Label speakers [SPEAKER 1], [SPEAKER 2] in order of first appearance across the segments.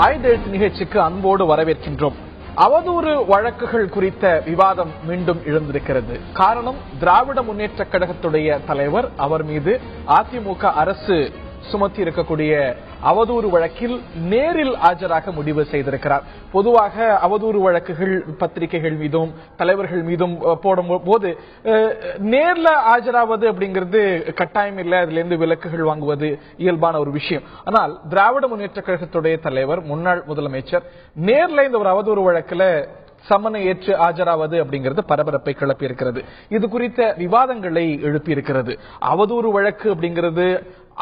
[SPEAKER 1] ஆய்தெழுத்து நிகழ்ச்சிக்கு அன்போடு வரவேற்கின்றோம். அவதூறு வழக்குகள் குறித்த விவாதம் மீண்டும் எழுந்திருக்கிறது. காரணம், திராவிட முன்னேற்ற கழகத்துடைய தலைவர் அவர் மீது அதிமுக அரசு சுமத்தி இருக்கக்கூடிய அவதூறு வழக்கில் நேரில் ஆஜராக முடிவு செய்திருக்கிறார். பொதுவாக அவதூறு வழக்குகள் பத்திரிகைகள் மீதும் தலைவர்கள் மீதும் போடும் போது நேர்ல ஆஜராவது அப்படிங்கிறது கட்டாயம் இல்லை, அதுல இருந்து விலக்குகள் வாங்குவது இயல்பான ஒரு விஷயம். ஆனால் திராவிட முன்னேற்ற கழகத்துடைய தலைவர் முன்னாள் முதலமைச்சர் நேர்ல இந்த ஒரு அவதூறு வழக்குல சம்மனை ஏற்று ஆஜராவது அப்படிங்கிறது பரபரப்பை கிளப்பி இருக்கிறது. இது குறித்த விவாதங்களை எழுப்பி இருக்கிறது. அவதூறு வழக்கு அப்படிங்கிறது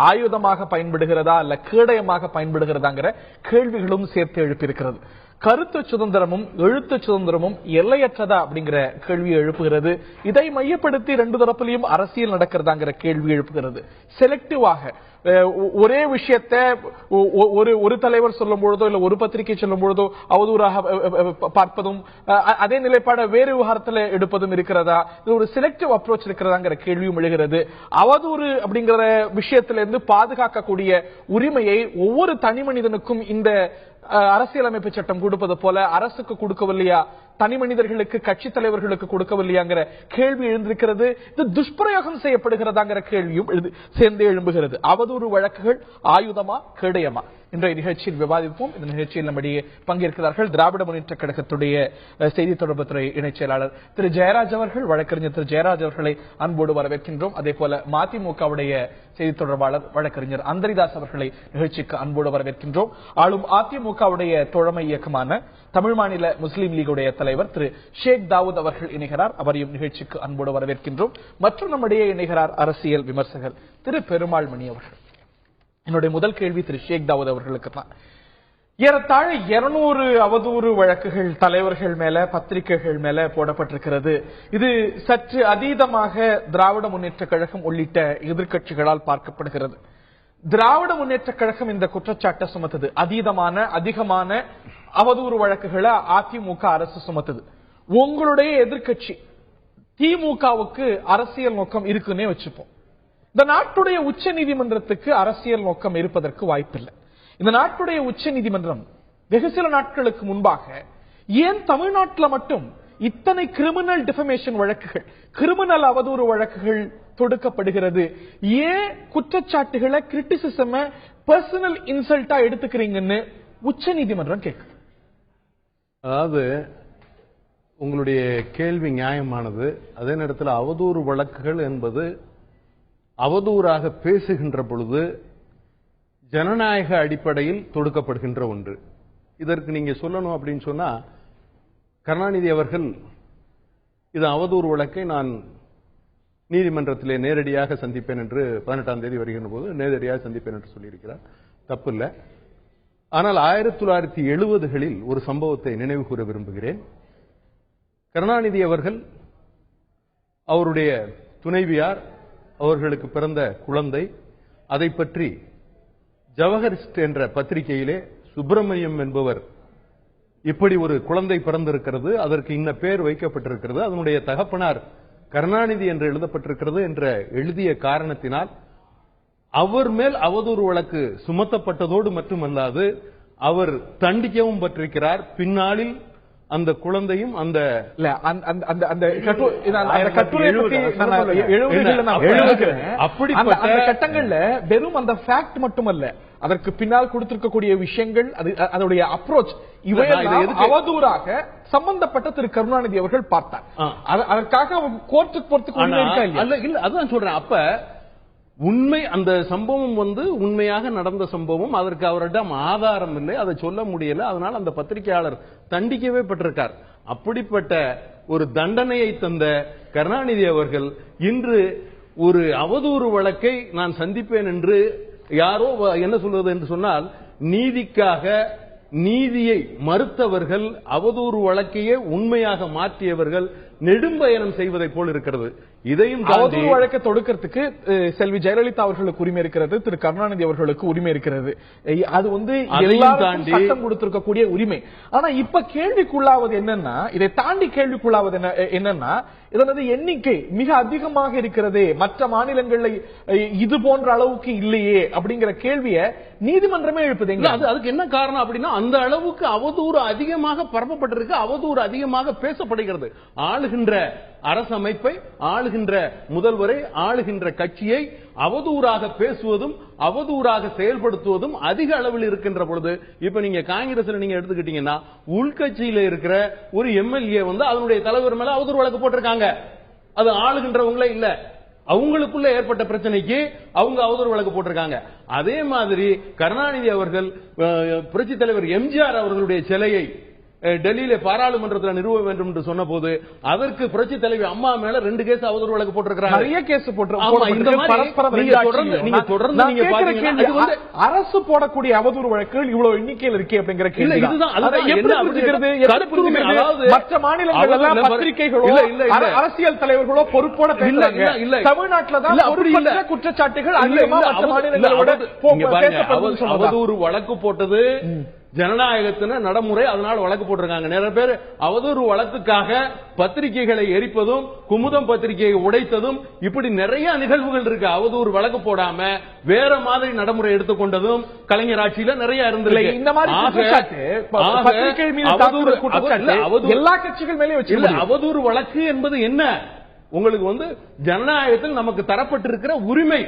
[SPEAKER 1] ஆயுதமாக பயன்படுகிறதா அல்ல கேடயமாக பயன்படுகிறதாங்கிற கேள்விகளும் சேர்த்து எழுப்பியிருக்கிறது. கருத்து சுதந்திரமும் எழுத்து சுதந்திரமும் எல்லையற்றதா அப்படிங்கிற கேள்வியை எழுப்புகிறது. இதை மையப்படுத்தி ரெண்டு தரப்பிலையும் அரசியல் நடக்கிறதாங்கிற கேள்வி எழுப்புகிறது. செலக்டிவாக ஒரே விஷயத்தை ஒரு தலைவர் சொல்லும் பொழுதோ இல்ல ஒரு பத்திரிகை சொல்லும் பொழுதோ அவதூறாக பார்ப்பதும் அதே நிலைப்பாட வேறு விவகாரத்தில் எடுப்பதும் இருக்கிறதா, இது ஒரு செலக்டிவ் அப்ரோச் இருக்கிறதாங்கிற கேள்வியும் எழுகிறது. அவதூறு அப்படிங்கிற விஷயத்திலிருந்து பாதுகாக்கக்கூடிய உரிமையை ஒவ்வொரு தனி மனிதனுக்கும் இந்த அரசியலமைப்பு சட்டம் கொடுப்பது போல அரசுக்கு கொடுக்கவில்லையா, தனி மனிதர்களுக்கு கட்சி தலைவர்களுக்கு கொடுக்கவில்லையாங்கிற கேள்வி எழுந்திருக்கிறது. இது துஷ்பிரயோகம் செய்யப்படுகிறதாங்கிற கேள்வியும் சேர்ந்து எழும்புகிறது. அவதூறு வழக்குகள் ஆயுதமா கேடயமா? இன்றைய நிகழ்ச்சியில் விவாதிப்போம். இந்த நிகழ்ச்சியில் நம்முடைய பங்கேற்கிறார்கள் திராவிட முன்னேற்ற கழகத்துடைய செய்தி தொடர்புத்துறை இணைச் செயலாளர் திரு ஜெயராஜ் அவர்கள். வழக்கறிஞர் திரு ஜெயராஜ் அவர்களை அன்போடு வரவேற்கின்றோம். அதே போல மதிமுகவுடைய செய்தி தொடர்பாளர் வழக்கறிஞர் அந்தரிதாஸ் அவர்களை நிகழ்ச்சிக்கு அன்போடு வரவேற்கின்றோம். ஆளும் அதிமுகவுடைய தோழமை இயக்கமான தமிழ் மாநில முஸ்லீம் லீகுடைய தலைவர் திரு ஷேக் தாவூத் அவர்கள் இணைகிறார். அவரையும் நிகழ்ச்சிக்கு அன்போடு வரவேற்கின்றோம். மற்றும் நம்முடைய இணைகிறார் அரசியல் விமர்சகர் திரு பெருமாள் மணி அவர்கள். என்னுடைய முதல் கேள்வி திரு ஷேக் தாவூத் அவர்களுக்கு தான். ஏறத்தாழ 200 அவதூறு வழக்குகள் தலைவர்கள் மேல பத்திரிகைகள் மேல போடப்பட்டிருக்கிறது. இது சற்று அதீதமாக திராவிட முன்னேற்ற கழகம் உள்ளிட்ட எதிர்க்கட்சிகளால் பார்க்கப்படுகிறது. திராவிட முன்னேற்ற கழகம் இந்த குற்றச்சாட்டை சுமத்துது. அதிகமான அவதூறு வழக்குகளை அதிமுக அரசு சுமத்துது. உங்களுடைய எதிர்க்கட்சி திமுகவுக்கு அரசியல் நோக்கம் இருக்குன்னே வச்சுப்போம். இந்த நாட்டுடைய உச்ச நீதிமன்றத்துக்கு அரசியல் நோக்கம் இருப்பதற்கு வாய்ப்பில்லை. இந்த நாட்டுடைய உச்ச நீதிமன்றம் வெகு சில நாட்களுக்கு முன்பாக ஏன் தமிழ்நாட்டில் மட்டும் இத்தனை கிரிமினல் டிஃபமேஷன் வழக்குகள், கிரிமினல் அவதூறு வழக்குகள் தொடுக்கப்படுகிறது, ஏன் குற்றச்சாட்டுகளை கிரிட்டிசிசம் பர்சனல் இன்சல்ட்டா எடுத்துக்கிறீங்கன்னு உச்ச நீதிமன்றம் கேட்குது.
[SPEAKER 2] அதாவது உங்களுடைய கேள்வி நியாயமானது. அதே நேரத்தில் அவதூறு வழக்குகள் என்பது அவதூறாக பேசுகின்ற பொழுது ஜனநாயக அடிப்படையில் தொடுக்கப்படுகின்ற ஒன்று. இதற்கு நீங்க சொல்லணும் அப்படின்னு சொன்னா, கருணாநிதி அவர்கள் இது அவதூறு வழக்கை நான் நீதிமன்றத்திலே நேரடியாக சந்திப்பேன் என்று 18ஆம் தேதி வருகின்ற போது நேரடியாக சந்திப்பேன் என்று சொல்லியிருக்கிறார். தப்பு இல்லை. ஆனால் 1970களில் ஒரு சம்பவத்தை நினைவு கூற விரும்புகிறேன். கருணாநிதி அவர்கள் அவருடைய துணைவியார் அவர்களுக்கு பிறந்த குழந்தை, அதை பற்றி ஜவஹரிஸ்ட் என்ற பத்திரிகையிலே சுப்பிரமணியம் என்பவர் இப்படி ஒரு குழந்தை பிறந்திருக்கிறது, அதற்கு இன்ன பேர் வைக்கப்பட்டிருக்கிறது, அதனுடைய தகப்பனார் கருணாநிதி என்று எழுதப்பட்டிருக்கிறது என்ற எழுதிய காரணத்தினால் அவர் மேல் அவதூறு வழக்கு சுமத்தப்பட்டதோடு மட்டுமல்லாது அவர் தண்டிக்கவும் பட்டிருக்கிறார். பின்னாளில் அந்த குழந்தையும் அந்த
[SPEAKER 1] கட்டங்கள்ல வெறும் அந்த ஃபேக்ட் மட்டுமல்ல, அதற்கு பின்னால் கொடுத்திருக்கக்கூடிய விஷயங்கள், அதனுடைய அப்ரோச், இவை அவதூறாக சம்பந்தப்பட்ட திரு கருணாநிதி அவர்கள் பார்த்தார். அதற்காக கோர்ட்டுக்கு போறதுக்கு
[SPEAKER 2] அதுதான் சொல்றேன். அப்ப உண்மை அந்த சம்பவம் உண்மையாக நடந்த சம்பவம், அதற்கு அவரிடம் ஆதாரம் இல்லை, அதை சொல்ல முடியல, அதனால் அந்த பத்திரிகையாளர் தண்டிக்கவே பட்டிருக்கார். அப்படிப்பட்ட ஒரு தண்டனையை தந்த கருணாநிதி அவர்கள் இன்று ஒரு அவதூறு வழக்கை நான் சந்திப்பேன் என்று யாரோ என்ன சொல்வது என்று சொன்னால், நீதிக்காக நீதியை மறுத்தவர்கள், அவதூறு வழக்கையே உண்மையாக மாற்றியவர்கள் நெடும்பயணம் செய்வதை போல் இருக்கிறது. இதையும்
[SPEAKER 1] அவதூறு வழக்கை தொடுக்கிறதுக்கு செல்வி ஜெயலலிதா அவர்களுக்கு உரிமை இருக்கிறது, திரு கருணாநிதி அவர்களுக்கு உரிமை இருக்கிறது. அது எல்லாரும் சட்டம் கொடுத்திருக்கக்கூடிய உரிமை. ஆனா இப்ப கேள்விக்குள்ளாவது என்னன்னா, இதை தாண்டி கேள்விக்குள்ளாவது என்னன்னா, இதனது எண்ணிக்கை மிக அதிகமாக இருக்கிறது, மற்ற மாநிலங்கள்ல இது போன்ற அளவுக்கு இல்லையே அப்படிங்கிற கேள்வியை நீதிமன்றமே எழுப்புது.
[SPEAKER 2] அதுக்கு என்ன காரணம் அப்படின்னா, அந்த அளவுக்கு அவதூறு அதிகமாக பரப்பப்பட்டிருக்கு, அவதூறு அதிகமாக பேசப்படுகிறது. ஆளுகின்ற அரசமைப்பை, ஆளுகின்ற முதல்வரை, ஆளுகின்ற கட்சியை அவதூறாக பேசுவதும் அவதூறாக செயல்படுத்துவதும் அதிக அளவில் இருக்கின்ற பொழுது, இப்ப நீங்க காங்கிரஸ்ல நீங்க எடுத்துக்கிட்டீங்கன்னா, உள்கட்சியில இருக்கிற ஒரு எம்எல்ஏ அதனுடைய தலைவர் மேல அவதூறு வழக்கு போட்டிருக்காங்க. அது ஆளுகின்றவங்களே இல்ல, அவங்களுக்குள்ள ஏற்பட்ட பிரச்சனைக்கு அவங்க அவதூறு வழக்கு போட்டிருக்காங்க. அதே மாதிரி கருணாநிதி அவர்கள் புரட்சி தலைவர் எம்ஜிஆர் அவர்களுடைய சிலையை டெல்லியில பாராளுமன்றத்தில் நிறுவ வேண்டும் என்று சொன்ன போது அதற்கு புரட்சி தலைவி அம்மா மேல 2 கேஸ் அவதூறு வழக்கு போட்டிருக்காங்க.
[SPEAKER 1] நிறைய கேஸ் அரசு போடக்கூடிய அவதூறு வழக்குகள் இவ்வளவு எண்ணிக்கையில் இருக்கே அப்படிங்கிற கேள்வி. மற்ற மாநிலங்கள் எல்லாம் பத்திரிகைகளோ அரசியல் தலைவர்களோ பொறுப்போட பேசுறாங்க. தமிழ்நாட்டில் தான் குற்றச்சாட்டுகள் அதிகமாக மற்ற மாநிலங்களோட
[SPEAKER 2] அவதூறு வழக்கு போட்டது ஜனநாயகத்தின நடைமுறை, அதனால வழக்கு போட்டிருக்காங்க. நிறைய பேர் அவதூறு வழக்குக்காக பத்திரிகைகளை எரிப்பதும், குமுதம் பத்திரிகையை உடைத்ததும், இப்படி நிறைய நிகழ்வுகள் இருக்கு. அவதூறு வழக்கு போடாம வேற மாதிரி நடைமுறை எடுத்துக்கொண்டதும் கலைஞர் ஆட்சியில நிறைய இருந்திருக்கு.
[SPEAKER 1] இந்த மாதிரி எல்லா கட்சிகள் மேலே வச்சு
[SPEAKER 2] அவதூறு வழக்கு என்பது என்ன? உங்களுக்கு ஜனநாயகத்தில் நமக்கு தரப்பட்டிருக்கிற உரிமை.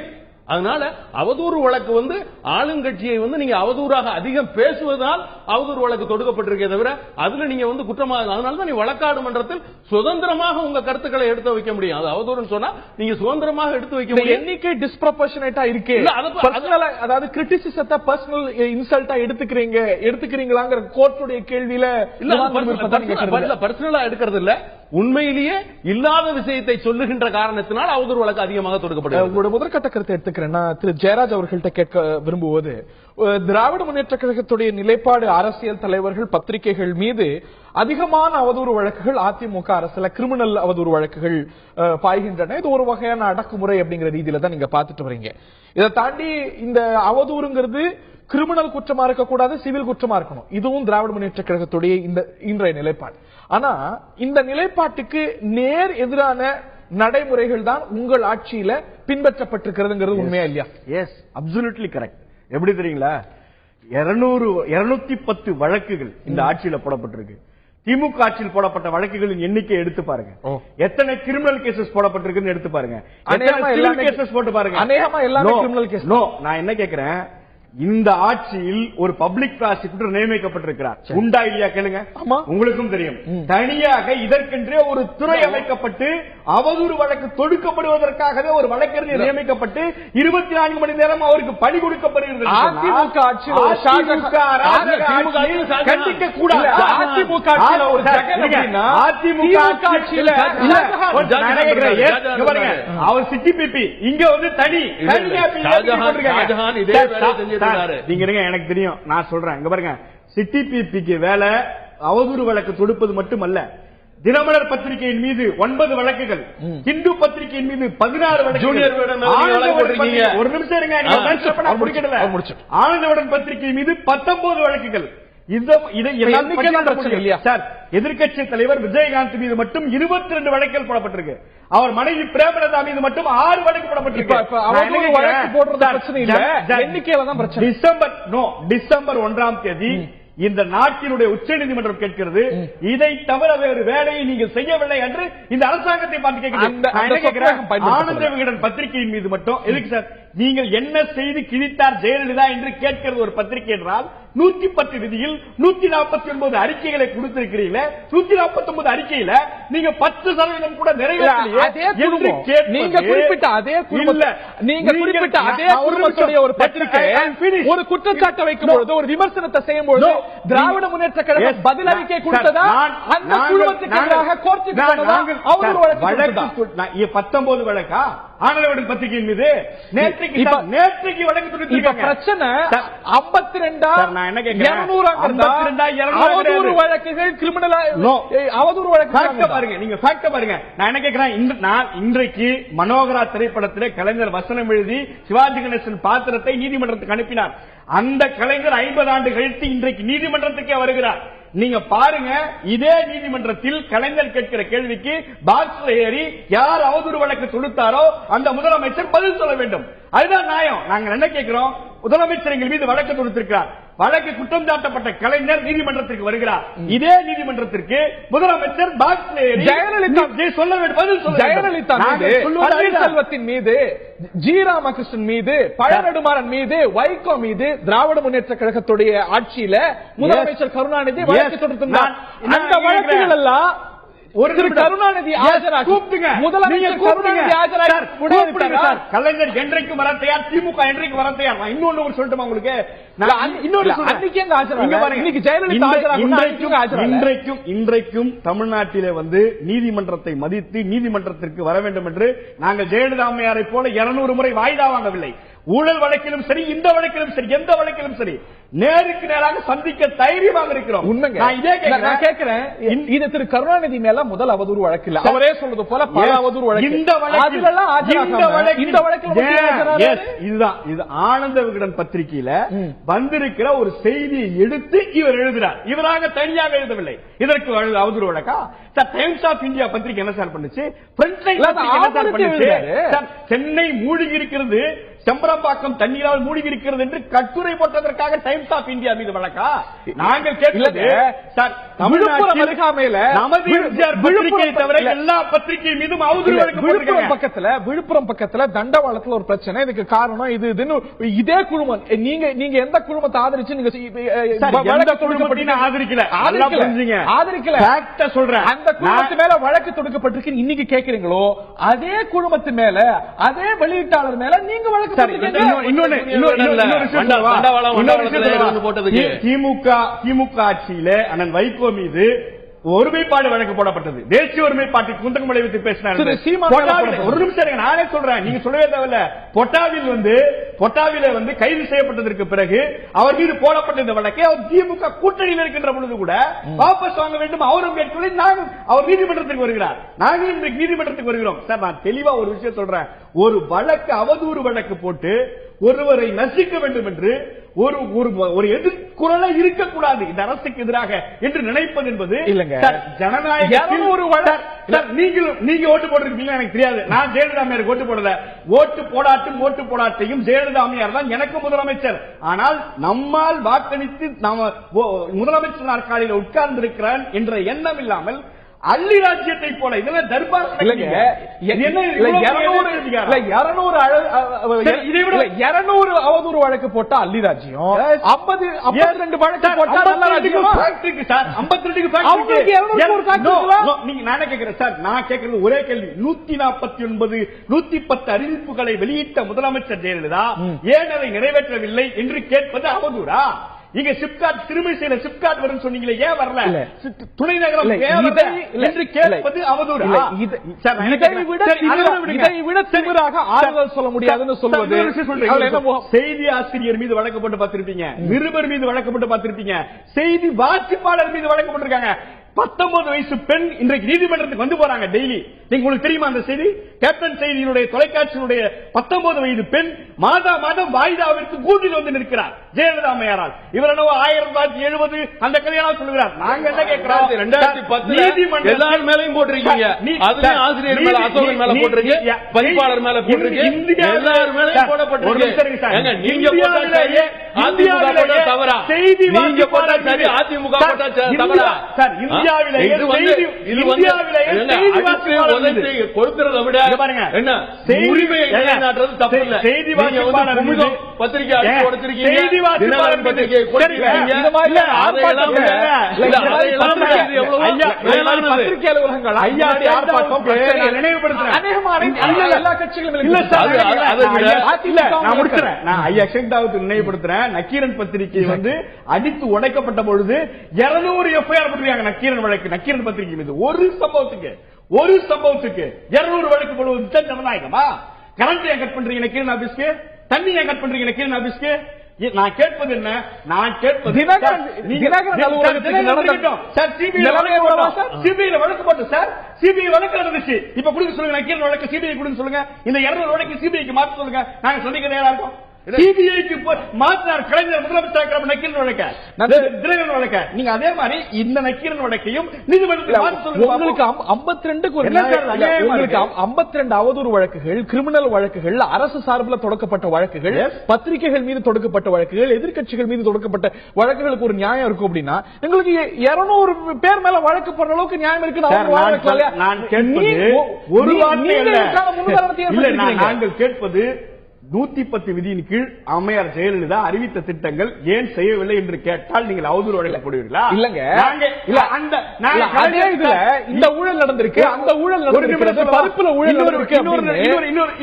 [SPEAKER 2] அதனால அவதூறு வழக்கு ஆளுங்கட்சியை நீங்க அவதூறாக அதிகம் பேசுவதால் அவதூறு வழக்கு தொடுக்கப்பட்டிருக்கே தவிர அதுல நீங்க குற்றமாக, அதனாலதான் நீ வழக்காடு மன்றத்தில் சுதந்திரமாக உங்க கருத்துக்களை எடுத்து வைக்க முடியும். அது அவதூறுன்னு சொன்னா நீங்க சுதந்திரமாக எடுத்து வைக்க முடியும்.
[SPEAKER 1] எண்ணிக்கை டிஸ்ப்ரொபோர்ஷனேட்டா இருக்கு. அதாவது கிரிட்டிசிசத்தை பர்சனல் இன்சல்ட்டா எடுத்துக்கிறீங்களாங்கிற கோர்ட்டுடைய கேள்வியில
[SPEAKER 2] பர்சனலா எடுக்கிறது இல்ல, உண்மையிலேயே இல்லாத விஷயத்தை சொல்லுகின்ற காரணத்தினால் அவதூறு வழக்கு அதிகமாக தொடுக்கப்படுகிறது.
[SPEAKER 1] உங்களோட முதற்கட்ட கருத்தை எடுத்துக்கிறேன். திரு ஜெயராஜ் அவர்கள்ட்ட கேட்க விரும்புவது, திராவிட முன்னேற்ற கழகத்துடைய நிலைப்பாடு, அரசியல் தலைவர்கள், பத்திரிகைகள் மீது அதிகமான அவதூறு வழக்குகள் அதிமுக அரசுல கிரிமினல் அவதூறு வழக்குகள் பாய்கின்றன. இது ஒரு வகையான அடக்குமுறை அப்படிங்கிற ரீதியில தான் நீங்க பாத்துட்டு வரீங்க. இதை தாண்டி இந்த அவதூறுங்கிறது கிரிமினல் குற்றமா இருக்கக்கூடாது, சிவில் குற்றமா இருக்கணும். இதுவும் திராவிட முன்னேற்ற கழகத்துடைய இன்றைய நிலைப்பாடு. ஆனா இந்த நிலைப்பாட்டுக்கு நேர் எதிரான நடைமுறைகள் தான் உங்கள் ஆட்சியில பின்பற்றப்பட்டிருக்கிறது உண்மையா இல்லையா?
[SPEAKER 3] Yes, absolutely correct. எப்படி தெரியுங்களா, 210 வழக்குகள் இந்த ஆட்சியில போடப்பட்டிருக்கு. திமுக ஆட்சியில் போடப்பட்ட வழக்குகளின் எண்ணிக்கை எடுத்து பாருங்க. எத்தனை கிரிமினல் கேசஸ் போடப்பட்டிருக்குன்னு எடுத்து பாருங்க. கேசஸ் போட்டு பாருங்க. நான் என்ன கேட்கிறேன், இந்த ஆட்சியில் ஒரு பப்ளிக் ப்ராசிக்யூட்டர் நியமிக்கப்பட்டிருக்கிறார். உண்டா இல்லையா கேளுங்க. உங்களுக்கும் தெரியும். தனியாக இதற்கென்றே ஒரு துறை அமைக்கப்பட்டு அவதூறு வழக்கு தொடுக்கப்படுவதற்காகவே ஒரு வழக்கறிஞர் நியமிக்கப்பட்டு 24 மணி நேரம் அவருக்கு பணி கொடுக்கப்படுகிறது.
[SPEAKER 1] அதிமுக ஆட்சியில்
[SPEAKER 3] கண்டிக்க கூடாது. அதிமுக அவர் சிட்டி பிபி இங்க தனி எனக்கு தெரியும். நான் சொல்றேன், இங்க பாருங்க, சிட்டி பிபிக்கு வேலை அவதூறு வழக்கு தொடுப்பது மட்டுமல்ல, தினமலர் பத்திரிகையின் மீது 9 வழக்குகள், இந்து பத்திரிகையின் மீது 16 வழக்குகள், ஒரு நிமிஷம் இருங்க, ஆனந்தவுடன் பத்திரிகை மீது 19 வழக்குகள். எதிர்கட்சி தலைவர் விஜயகாந்த் மீது மட்டும் 22 வழக்குகள் போடப்பட்டிருக்கு. அவர் மனைவி பிரேமலதா மீது மட்டும் 6 வழக்கு போடப்பட்டிருக்கு. டிசம்பர் 1ஆம் தேதி இந்த நாட்டினுடைய உச்சநீதிமன்றம் கேட்கிறது, இதை தவிர வேறு வேலையை நீங்கள் செய்யவில்லை என்று இந்த அரசாங்கத்தை பார்த்து கேட்கிறேன். ஆனந்த விகடன் பத்திரிகையின் மீது மட்டும் எதுக்கு சார் நீங்கள் என்ன செய்து கிழித்தார் ஜெயலலிதா என்று கேட்கிறது ஒரு பத்திரிகை என்றால் 110 விதியில் 149 அறிக்கைகளை கொடுத்திருக்கிறீங்களே, 149 அறிக்கையில நீங்க 10% கூட நிறைவேற்றலையே.
[SPEAKER 1] நீங்க குறிப்பிட்ட அதே குடும்பத்துடைய ஒரு பத்திரிகை ஒரு குற்றச்சாட்டை வைக்கும் பொழுது, ஒரு விமர்சனத்தை செய்யும் பொழுது திராவிட முன்னேற்ற கழகம் பதில் அறிக்கை கொடுத்ததா, அந்த குழுமத்துக்கு எதிராக கோர்ட்டுக்கு அவதூறு வழக்கு
[SPEAKER 3] 19 வழக்கா ஆனந்தவிகடன் பத்திரிகையின் மீது நேற்றைக்கு வழக்கு தொடுத்திருக்காங்க.
[SPEAKER 1] பிரச்சனை 52
[SPEAKER 3] நான் என்ன கேட்கிறேன்,
[SPEAKER 1] அவதூறு வழக்குகள் கிரிமினல் அவதூறு வழக்கு
[SPEAKER 3] பாருங்க, நீங்க ஃபேக்ட் பாருங்க. நான் என்ன கேட்கிறேன், நான் இன்றைக்கு மனோகரா திரைப்படத்திலே கலைஞர் வசனம் எழுதி சிவாஜி கணேசன் பாத்திரத்தை நீதிமன்றத்துக்கு அனுப்பினார். அந்த கலைஞர் 50 ஆண்டு கழித்து இன்றைக்கு நீதிமன்றத்துக்கே வருகிறார். நீங்க பாருங்க, இதே நீதிமன்றத்தில் கலைஞர் கேட்கிற கேள்விக்கு பாக்ஸ்ல ஏறி யார் அவதூறு வழக்கு தொடுத்தாரோ அந்த முதலமைச்சர் பதில் சொல்ல வேண்டும். அதுதான் நியாயம். நாங்கள் என்ன கேட்கிறோம், முதலமைச்சர் எங்கள் மீது வழக்கு தொடுத்திருக்கிறார், வழக்கு குற்றம் சாட்டப்பட்ட கலைஞர் நீதிமன்றத்திற்கு வருகிறார். இதே நீதிமன்றத்திற்கு முதலமைச்சர் பாக்ஸ்ல ஏறி
[SPEAKER 1] ஜெயலலிதா
[SPEAKER 3] சொல்ல வேண்டும், பதில் சொல்ல
[SPEAKER 1] ஜெயலலிதா பன்னீர்செல்வத்தின் மீது, ஜி ராமகிருஷ்ணன் மீது, பழநெடுமாறன் மீது, வைகோ மீது திராவிட முன்னேற்ற கழகத்துடைய ஆட்சியில முதலமைச்சர் கருணாநிதி வழக்கு தொடுத்திருந்தார். அந்த வழக்குகள் எல்லாம் ஒரு கருணாநிதி ஆஜராக முதலமைச்சர் கருணாநிதி ஆஜராக
[SPEAKER 3] கலைஞர் என்றைக்கு வர தயார், திமுக என்றைக்கு வர தயார். இன்னொன்னு சொல்லட்டுமா உங்களுக்கு, இன்றைக்கும் தமிழ்நாட்டிலே நீதிமன்றத்தை மதித்து நீதிமன்றத்திற்கு வர வேண்டும் என்று நாங்கள் ஜெயலலிதா அம்மையாரை போல 200 முறை வாய்தா வாங்கவில்லை. ஊழல் வழக்கிலும் சரி, இந்த வழக்கிலும் சரி, எந்த வழக்கிலும் சரி, நேருக்கு நேராக சந்திக்க தைரியமாக இருக்கிறோம்.
[SPEAKER 1] உண்மைங்க. நான் கேட்கிறேன், இது திரு கருணாநிதி மேல முதல் அவதூறு வழக்கு இல்ல, அவரே சொல்றது போல பல அவதூறு வழக்கு. இந்த வழக்கில்
[SPEAKER 3] இதுதான் இது ஆனந்த விகடன் பத்திரிகையில வந்திருக்கிற ஒரு செய்தியை எடுத்து இவர் எழுதுறார். இவராக தனியாக எழுதவில்லை. இதற்கு அவதூறு வழக்கா? டைம்ஸ் ஆஃப் இந்தியா பத்திரிகை என்ன சார் பண்ணுச்சு? சென்னை மூழ்கி இருக்கிறது, செம்பரம்பாக்கம் தண்ணீரால் மூழ்கி இருக்கிறது என்று கட்டுரை போட்டதற்காக டைம்ஸ் ஆஃப் இந்தியா மீது வழக்கா? நாங்கள் கேட்கிறது
[SPEAKER 1] அருகாமையில
[SPEAKER 3] பத்திரிகை தவிர எல்லா பத்திரிகை மீதும் அவதூறு வழக்கு.
[SPEAKER 1] விழுப்புரம் பக்கத்துல தண்டவாளத்துல ஒரு பிரச்சனை. இதுக்கு காரணம் இது இதே குழுமம். நீங்க எந்த குழுமத்தை ஆதரிச்சு நீங்க
[SPEAKER 3] ஆதரிக்கல சொல்றேன்.
[SPEAKER 1] அந்த குழுமத்து மேல வழக்கு தொடுக்கப்பட்டிருக்கு இன்னைக்கு கேட்கிறீங்களோ, அதே குழுமத்து மேல, அதே வெளியீட்டாளர் மேல நீங்க வழக்கு.
[SPEAKER 3] திமுக ஆட்சியில அண்ணன் வைகோ மீது ஒருமைப்பாடு வழக்கு போடப்பட்டது. தேசிய ஒருமைப்பாட்டுக்கு குந்தகம் விளைவித்து பேசினார். ஒரு நிமிஷம் நானே சொல்றேன், நீங்க சொல்லவே தேவையில்ல. பொட்டாவில கைது செய்யப்பட்டதற்கு பிறகு அவர் மீது போடப்பட்ட இந்த வழக்கை அவர் திமுக கூட்டணியில் இருக்கின்ற பொழுது கூட வாபஸ் வாங்க வேண்டும் அவரும் கேட்கவில்லை. அவர் நீதிமன்றத்துக்கு வருகிறார், நாங்கள் இன்றைக்கு நீதிமன்றத்துக்கு வருகிறோம். சார், நான் தெளிவா ஒரு விஷயம் சொல்றேன். ஒரு வழக்கு அவதூறு வழக்கு போட்டு ஒருவரை நசிக்க வேண்டும் என்று ஒரு எதிர்குரலை இருக்கக்கூடாது இந்த அரசுக்கு எதிராக என்று நினைப்பது என்பது இல்லங்க. ஜனநாயக நீங்க ஓட்டு போட்டிருக்கீங்க எனக்கு தெரியாது. நான் ஜெயலலிதா அம்மையாருக்கு ஓட்டு போடல. ஓட்டு போடாட்டையும் ஜெயலலிதா அம்மையார் தான் எனக்கு முதலமைச்சர். ஆனால் நம்மால் வாக்களித்து நாம முதலமைச்சர் நாற்காலியில் உட்கார்ந்து இருக்கிறான் என்ற எண்ணம் இல்லாமல் அள்ளி ராஜ்யத்தை போல இதெல்லாம் தர்பார்
[SPEAKER 1] 200 அவதூறு வழக்கு போட்டா அள்ளி ராஜ்யம், 52 வழக்கு போட்டா
[SPEAKER 3] நான் கேட்கிறேன் சார். நான் கேட்கிறது ஒரே கேள்வி. 149 110 அறிவிப்புகளை வெளியிட்ட முதலமைச்சர் ஜெயலலிதா ஏன் அதை நிறைவேற்றவில்லை என்று கேட்பது அவதூறா? இங்க சிப்காட் திருமணிசையில சிப்காட் வரும் சொன்னீங்களே, ஏன் வரல? துணை நகரம் என்று கேட்பது அவதூறு.
[SPEAKER 1] இதை விட திமிராக ஆறுதல் சொல்ல முடியாதுன்னு சொல்வது.
[SPEAKER 3] செய்தி ஆசிரியர் மீது வழக்கு போட்டு பார்த்திருப்பீங்க, நிருபர் மீது வழக்கு போட்டு பார்த்திருப்பீங்க, செய்தி வாசிப்பாளர் மீது வழக்கு போட்டிருக்காங்க. 19 வயசு பெண் இன்றைக்கு நீதிமன்றத்துக்கு வந்து போறாங்க டெய்லி. உங்களுக்கு தெரியுமா அந்த செய்தி? கேப்டன் செய்தியினுடைய தொலைக்காட்சியினுடைய 19 வயது பெண் மாதம் வாய்தாவிற்கு கூட்டில் வந்து நிற்கிறார் ஜெயலலிதா அம்மையாரால். இவர் என்னவோ 1970 அந்த கல்யாணம் சொல்லுகிறார். நாங்க என்ன கேட்கிறோம்?
[SPEAKER 2] 2010 எல்லாரும் மேலையும் போட்டிருக்கீங்க, ஆசிரியர் மேல, அசோகன் மேல போட்டிருக்கீங்க, பதிப்பாளர் மேல போட்டிருக்கீங்க, எல்லாரும் மேலையும் போடப்பட்டிருக்கு. நீங்க போட்டா சரி, அதிமுக போட்டா தவறா? நீங்க போட்டா சரி, அதிமுக போட்டா தவறா? கொடுக்கிறத விட என்ன உரிமையை நிலைநாட்டுறது தப்பு இல்ல. பத்திரிகை
[SPEAKER 3] நினைவுபடுத்துறேன். நக்கீரன் பத்திரிகை அடித்து உடைக்கப்பட்ட பொழுது 200 எஃப்ஐஆர் போட்டிருக்காங்க நக்கீரன் வழக்கு. நக்கீரன் பத்திரிகை மீது ஒரு சம்பவத்துக்கு 200 வழக்கு போடுவது ஜனநாயகமா? கரண்ட் ஏன் கட் பண்றீங்க கிரண் ஆபீஸ்க்கு? தண்ணி ஏன் கட் பண்றீங்க கிரண் ஆபீஸ்க்கு? நான் கேட்பது என்ன? நான் கேட்பது சிபிஐ வழக்கு போட்டு சார், சிபிஐ வழக்கு நடந்துச்சு. இப்ப கொடுக்க சொல்லுங்க, நக்கீரன் வழக்கு சிபிஐ கொடுக்க சொல்லுங்க. இந்த 200 வழக்கு சிபிஐக்கு மாற்ற சொல்லுங்க. நாங்க சந்திக்க நேரா இருக்கும். சிபிஐக்கு மாற்றினார் கலைஞர் முதலமைச்சர் நக்கீரன் வழக்க, தினகரன் வழக்க. நீங்க அதே மாதிரி இந்த நக்கீரன் வழக்கையும் நீதிமன்றத்தில் மாற்ற சொல்லுங்க.
[SPEAKER 1] உங்களுக்கு 52 அவதூறு வழக்குகள், கிரிமினல் வழக்குகள், அரசு சார்பில் தொடக்கப்பட்ட வழக்குகள், பத்திரிகைகள் மீது தொடுக்கப்பட்ட வழக்குகள், எதிர்க்கட்சிகள் மீது தொடுக்கப்பட்ட வழக்குகளுக்கு ஒரு நியாயம் இருக்கும் அப்படின்னா எங்களுக்கு 200 பேர் மேல வழக்கு போடுற அளவுக்கு நியாயம் இருக்கு.
[SPEAKER 3] நான் கேட்பது ஒரு வார்த்தை அல்ல. நாங்கள் கேட்பது 110 விதியின் கீழ் அம்மையார் ஜெயலலிதா அறிவித்த திட்டங்கள் ஏன் செய்யவில்லை என்று கேட்டால் நீங்கள் அவதூறு வழக்கு போடுவீர்களா?
[SPEAKER 1] இல்லங்க, இந்த ஊழல் நடந்திருக்கு, அந்த ஊழல் நடந்திருக்கு, பருப்புல ஊழல் நடந்திருக்கு.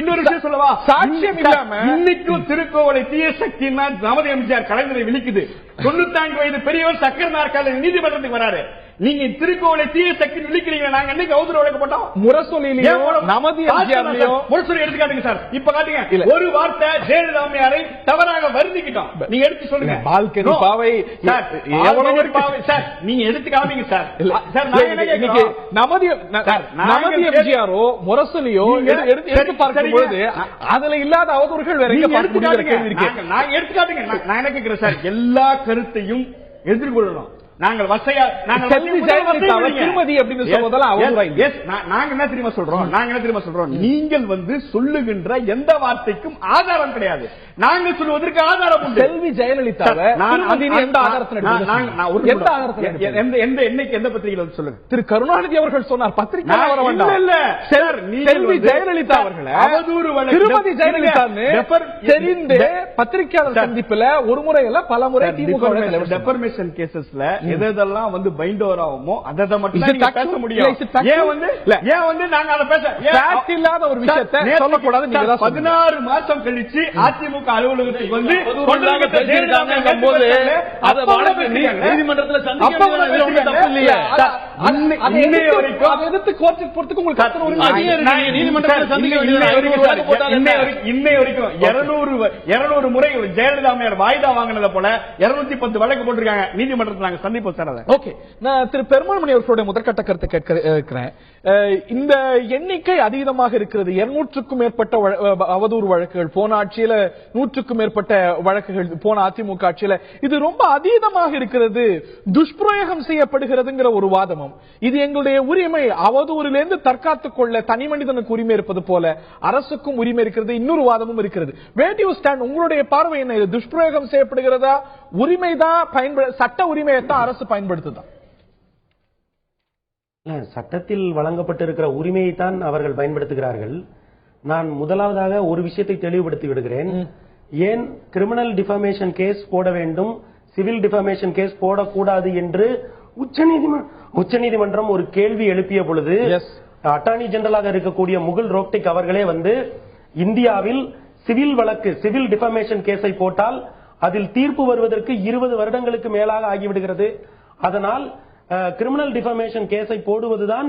[SPEAKER 3] இன்னொரு விஷயம் சொல்லவா?
[SPEAKER 1] சாட்சியம் இல்லாம
[SPEAKER 3] இன்னைக்கும் திருக்கோவளை தீய சக்தினா நமது எம்ஜிஆர் கலைஞரை விழிக்குது. 94 வயது பெரியவர் சக்கர நாற்காலி நீதிமன்றத்துக்கு வராரு. நீங்க திருக்கோவளை தீய சக்தி விழிக்கிறீங்க. நாங்க என்னைக்கு அவதூறு வழக்கு போட்டோம்?
[SPEAKER 1] முரசொலியிலோ நமது
[SPEAKER 3] முரசொலி எடுத்து காட்டுங்க சார். இப்ப காட்டுங்க ஒரு வார்த்தை ஜெயலலிதா அம்மையாரை தவறாக வருந்திக்கிட்டோம். நீங்க எடுத்து சொல்லுங்க.
[SPEAKER 1] பால்கனி பாவை
[SPEAKER 3] சார், நீங்க எடுத்து காமிங்க சார்.
[SPEAKER 1] நமது எம்ஜிஆரோ முரசொலியோ எடுத்து பார்க்கும்போது அதுல இல்லாத அவதூறுகள் வேற எங்க பார்க்க?
[SPEAKER 3] நான் எடுத்து காட்டுங்க. நான் என்ன கேட்கிறேன் சார், எல்லா கருத்தையும் எதிர்கொள்ளணும். நாங்கள்
[SPEAKER 1] திருமதி அப்படின்னு சொல்வதெல்லாம்
[SPEAKER 3] நாங்க என்ன தெரியுமா சொல்றோம்? நீங்கள் சொல்லுகின்ற எந்த வார்த்தைக்கும் ஆதாரம் கிடையாது. நாங்கள் சொல்வதற்கு ஆதாரம் உண்டு.
[SPEAKER 1] செல்வி ஜெயலலிதாவை எந்த ஆதாரத்தில்
[SPEAKER 3] எந்த பத்திரிகையில் சொல்லுங்க.
[SPEAKER 1] திரு கருணாநிதி அவர்கள் சொன்னார். பத்திரிகை செல்வி ஜெயலலிதா அவர்களை அவதூறு திருமதி ஜெயலலிதா தெரிந்து பத்திரிகையாளர் சந்திப்புல ஒரு முறை இல்ல பல முறை திமுக
[SPEAKER 3] டெபர்மேஷன் கேசஸ்ல எதெல்லாம் பைண்ட் ஓவர் ஆகுமோ அதை மட்டும் பேச முடியும். ஏன் நாங்க அதை பேச இல்லாத ஒரு விஷயத்தை சொல்லக்கூடாது. 16 மாசம் கழிச்சு அதிமுக அலுவலகத்துக்கு நீதிமன்றத்தில் இன்னை வரைக்கும் 200 முறை ஜெயலலிதா அம்மையார் வாய்தா வாங்கினத போல 210 வழக்கு போட்டிருக்காங்க. நீதிமன்றத்தில் நாங்கள் சந்திப்போம் சார்.
[SPEAKER 1] ஓகே, நான் திரு பெருமாள்மணி அவர்களுடைய முதற்கட்ட கருத்தை கேட்கிறேன். இந்த எண்ணிக்கை அதீதமாக இருக்கிறது. 200க்கும் மேற்பட்ட அவதூறு வழக்குகள் போன ஆட்சியில, 100க்கும் மேற்பட்ட வழக்குகள் போன அதிமுக ஆட்சியில. இது ரொம்ப அதீதமாக இருக்கிறது, துஷ்பிரயோகம் செய்யப்படுகிறதுங்கிற ஒரு வாதமும், இது எங்களுடைய உரிமை, அவதூறிலிருந்து தற்காத்துக் கொள்ள தனி மனிதனுக்கு உரிமை இருப்பது போல அரசுக்கும் உரிமை இருக்கிறது, இன்னொரு வாதமும் இருக்கிறது. வேர் டு யூ ஸ்டாண்ட்? உங்களுடைய பார்வை என்ன? இது துஷ்பிரயோகம் செய்யப்படுகிறதா, உரிமைதான், சட்ட உரிமையை தான் அரசு பயன்படுத்துதா?
[SPEAKER 4] சட்டத்தில் வழங்கப்பட்டிருக்கிற உரிமையை தான் அவர்கள் பயன்படுத்துகிறார்கள். நான் முதலாவதாக ஒரு விஷயத்தை தெளிவுபடுத்தி விடுகிறேன். ஏன் கிரிமினல் டிஃபமேஷன் கேஸ் போட வேண்டும், சிவில் டிஃபமேஷன் கேஸ் போடக்கூடாது என்று உச்சநீதிமன்றம் ஒரு கேள்வி எழுப்பிய பொழுது அட்டார்னி ஜெனரலாக இருக்கக்கூடிய முகுல் ரோஹ்டக் அவர்களே இந்தியாவில் சிவில் வழக்கு, சிவில் டிஃபமேஷன் கேஸை போட்டால் அதில் தீர்ப்பு வருவதற்கு 20 வருடங்களுக்கு மேலாக ஆகிவிடுகிறது. அதனால் கிரிமினல் டிஃபமேஷன் கேஸை போடுவதுதான்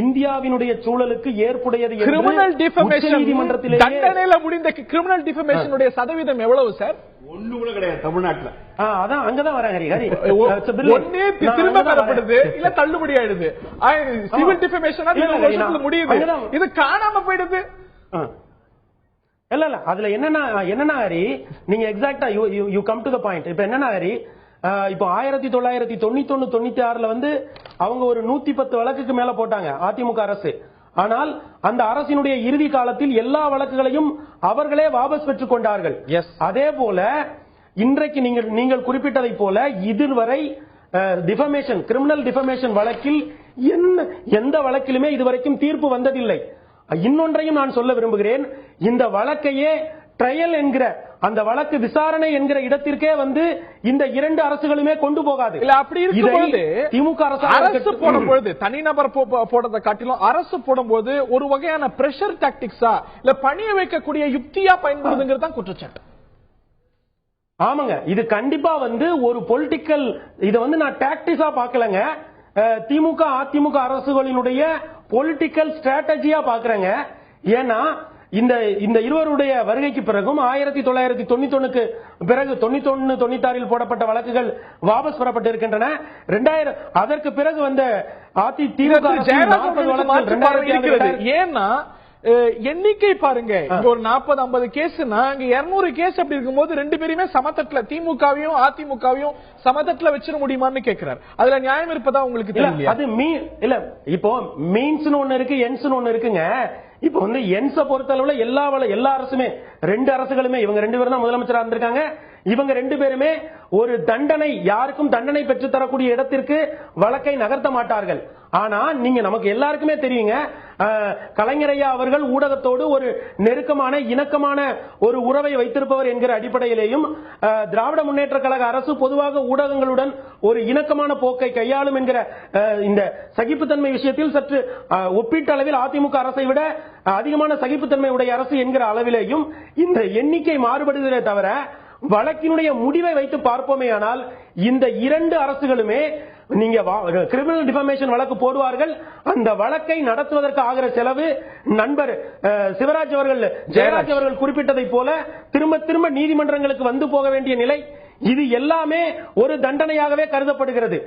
[SPEAKER 4] இந்தியாவினுடைய சூழலுக்கு ஏற்புடையது.
[SPEAKER 1] கிரிமினல் டிஃபமேஷன் தண்டனையில முடிந்த கிரிமினல் டிஃபமேஷனுடைய சதவீதம் எவ்வளவு சார்?
[SPEAKER 3] ஒண்ணு கூட கிடையாது தமிழ்நாட்டில்.
[SPEAKER 4] அதான் அங்கதான் வராங்க.
[SPEAKER 1] திரும்ப பெறப்படுது இல்ல தள்ளுபடி ஆயிடுது. சிவில் டிஃபமேஷன் முடியுது, இது காணாம போயிடுது.
[SPEAKER 4] இல்ல அதுல என்னன்னா நீங்க எக்ஸாக்டா you come to the point. இப்ப என்னன்னா இப்போ 1991-96 அவங்க ஒரு 110 வழக்குக்கு மேல போட்டாங்க அதிமுக அரசு. ஆனால் அந்த அரசினுடைய இறுதி காலத்தில் எல்லா வழக்குகளையும் அவர்களே வாபஸ் பெற்றுக் கொண்டார்கள். அதே போல இன்றைக்கு நீங்கள் குறிப்பிட்டதை போல இதுவரை டிஃபமேஷன், கிரிமினல் டிஃபமேஷன் வழக்கில் எந்த வழக்கிலுமே இதுவரைக்கும் தீர்ப்பு வந்ததில்லை. இன்னொன்றையும் நான் சொல்ல விரும்புகிறேன். இந்த வழக்கையே ட்ரையல் என்கிற அந்த வழக்கு விசாரணை என்கிற இடத்திற்கே இந்த 2 அரசுகளுமே கொண்டு போகாது.
[SPEAKER 1] இல்ல அப்படி இருக்கும்போது திமுக அரசு போடும்போது, தனிநபர் போடுறதை காட்டிலும் அரசு போடும்போது ஒரு வகையான பிரஷர் டாக்டிக்ஸா இல்ல பணிய வைக்கக்கூடிய யுக்தியா பயன்படுதுங்கிறது தான் குற்றச்சாட்டு.
[SPEAKER 4] ஆமாங்க, இது கண்டிப்பா ஒரு பொலிட்டிக்கல், இதை நான் டாக்டிக்ஸா பாக்கலங்க. திமுக அதிமுக அரசுகளினுடைய பொலிட்டிக்கல் ஸ்ட்ராட்டஜியா பாக்குறேங்க. ஏன்னா இந்த இருவருடைய வருகைக்கு பிறகும் 1991 பிறகு 91, 96 போடப்பட்ட வழக்குகள் வாபஸ் பெறப்பட்டு இருக்கின்றன. 2000 அதற்கு பிறகு வந்த அதிமுக
[SPEAKER 1] ஏன்னா எண்ணிக்கை பாருங்க, ஒரு 40-50 கேஸ்னா அங்க 200 கேஸ் அப்படி இருக்கும்போது ரெண்டு பேருமே சமத்தட்டுல திமுகவையும் அதிமுகவையும் சமத்தட்டுல வச்சிட முடியுமான்னு கேட்கிறார். அதுல நியாயம் இருப்பதா உங்களுக்கு தெரியல.
[SPEAKER 4] அது இல்ல, இப்போ மீன்ஸ் ஒண்ணு இருக்கு, என்ஸ் ஒண்ணு இருக்குங்க. இப்ப வந்து என்ஸ பொறுத்த அளவுல எல்லா அரசுமே, ரெண்டு அரசுகளுமே, இவங்க ரெண்டு பேரும் தான் முதலமைச்சரா இருந்திருக்காங்க. இவங்க ரெண்டு பேருமே ஒரு தண்டனை, யாருக்கும் தண்டனை பெற்று தரக்கூடிய இடத்திற்கு வழக்கை நகர்த்த மாட்டார்கள். ஆனா நீங்க நமக்கு எல்லாருக்குமே தெரியுங்க, கலைஞரையா அவர்கள் ஊடகத்தோடு ஒரு நெருக்கமான இணக்கமான ஒரு உறவை வைத்திருப்பவர் என்கிற அடிப்படையிலேயும் திராவிட முன்னேற்ற கழக அரசு பொதுவாக ஊடகங்களுடன் ஒரு இணக்கமான போக்கை கையாளும் என்கிற இந்த சகிப்புத்தன்மை விஷயத்தில் சற்று ஒப்பீட்டளவில் அதிமுக அரசை விட அதிகமான சகிப்புத்தன்மை உடைய அரசு என்கிற அளவிலேயும் இந்த எண்ணிக்கை மாறுபடுகிறதே தவிர வழக்கினுடைய முடிவை வைத்து பார்ப்போமே ஆனால் இந்த இரண்டு அரசுகளுமே நீங்க கிரிமினல் டிஃபமேஷன் வழக்கு போடுவார்கள். அந்த வழக்கை நடத்துவதற்கு ஆகிற செலவு நண்பர் சிவராஜ் அவர்கள், ஜெயராஜ் அவர்கள் குறிப்பிட்டதை போல திரும்ப திரும்ப நீதிமன்றங்களுக்கு வந்து போக வேண்டிய நிலை, இது எல்லாமே ஒரு தண்டனையாகவே கருதப்படுகிறது.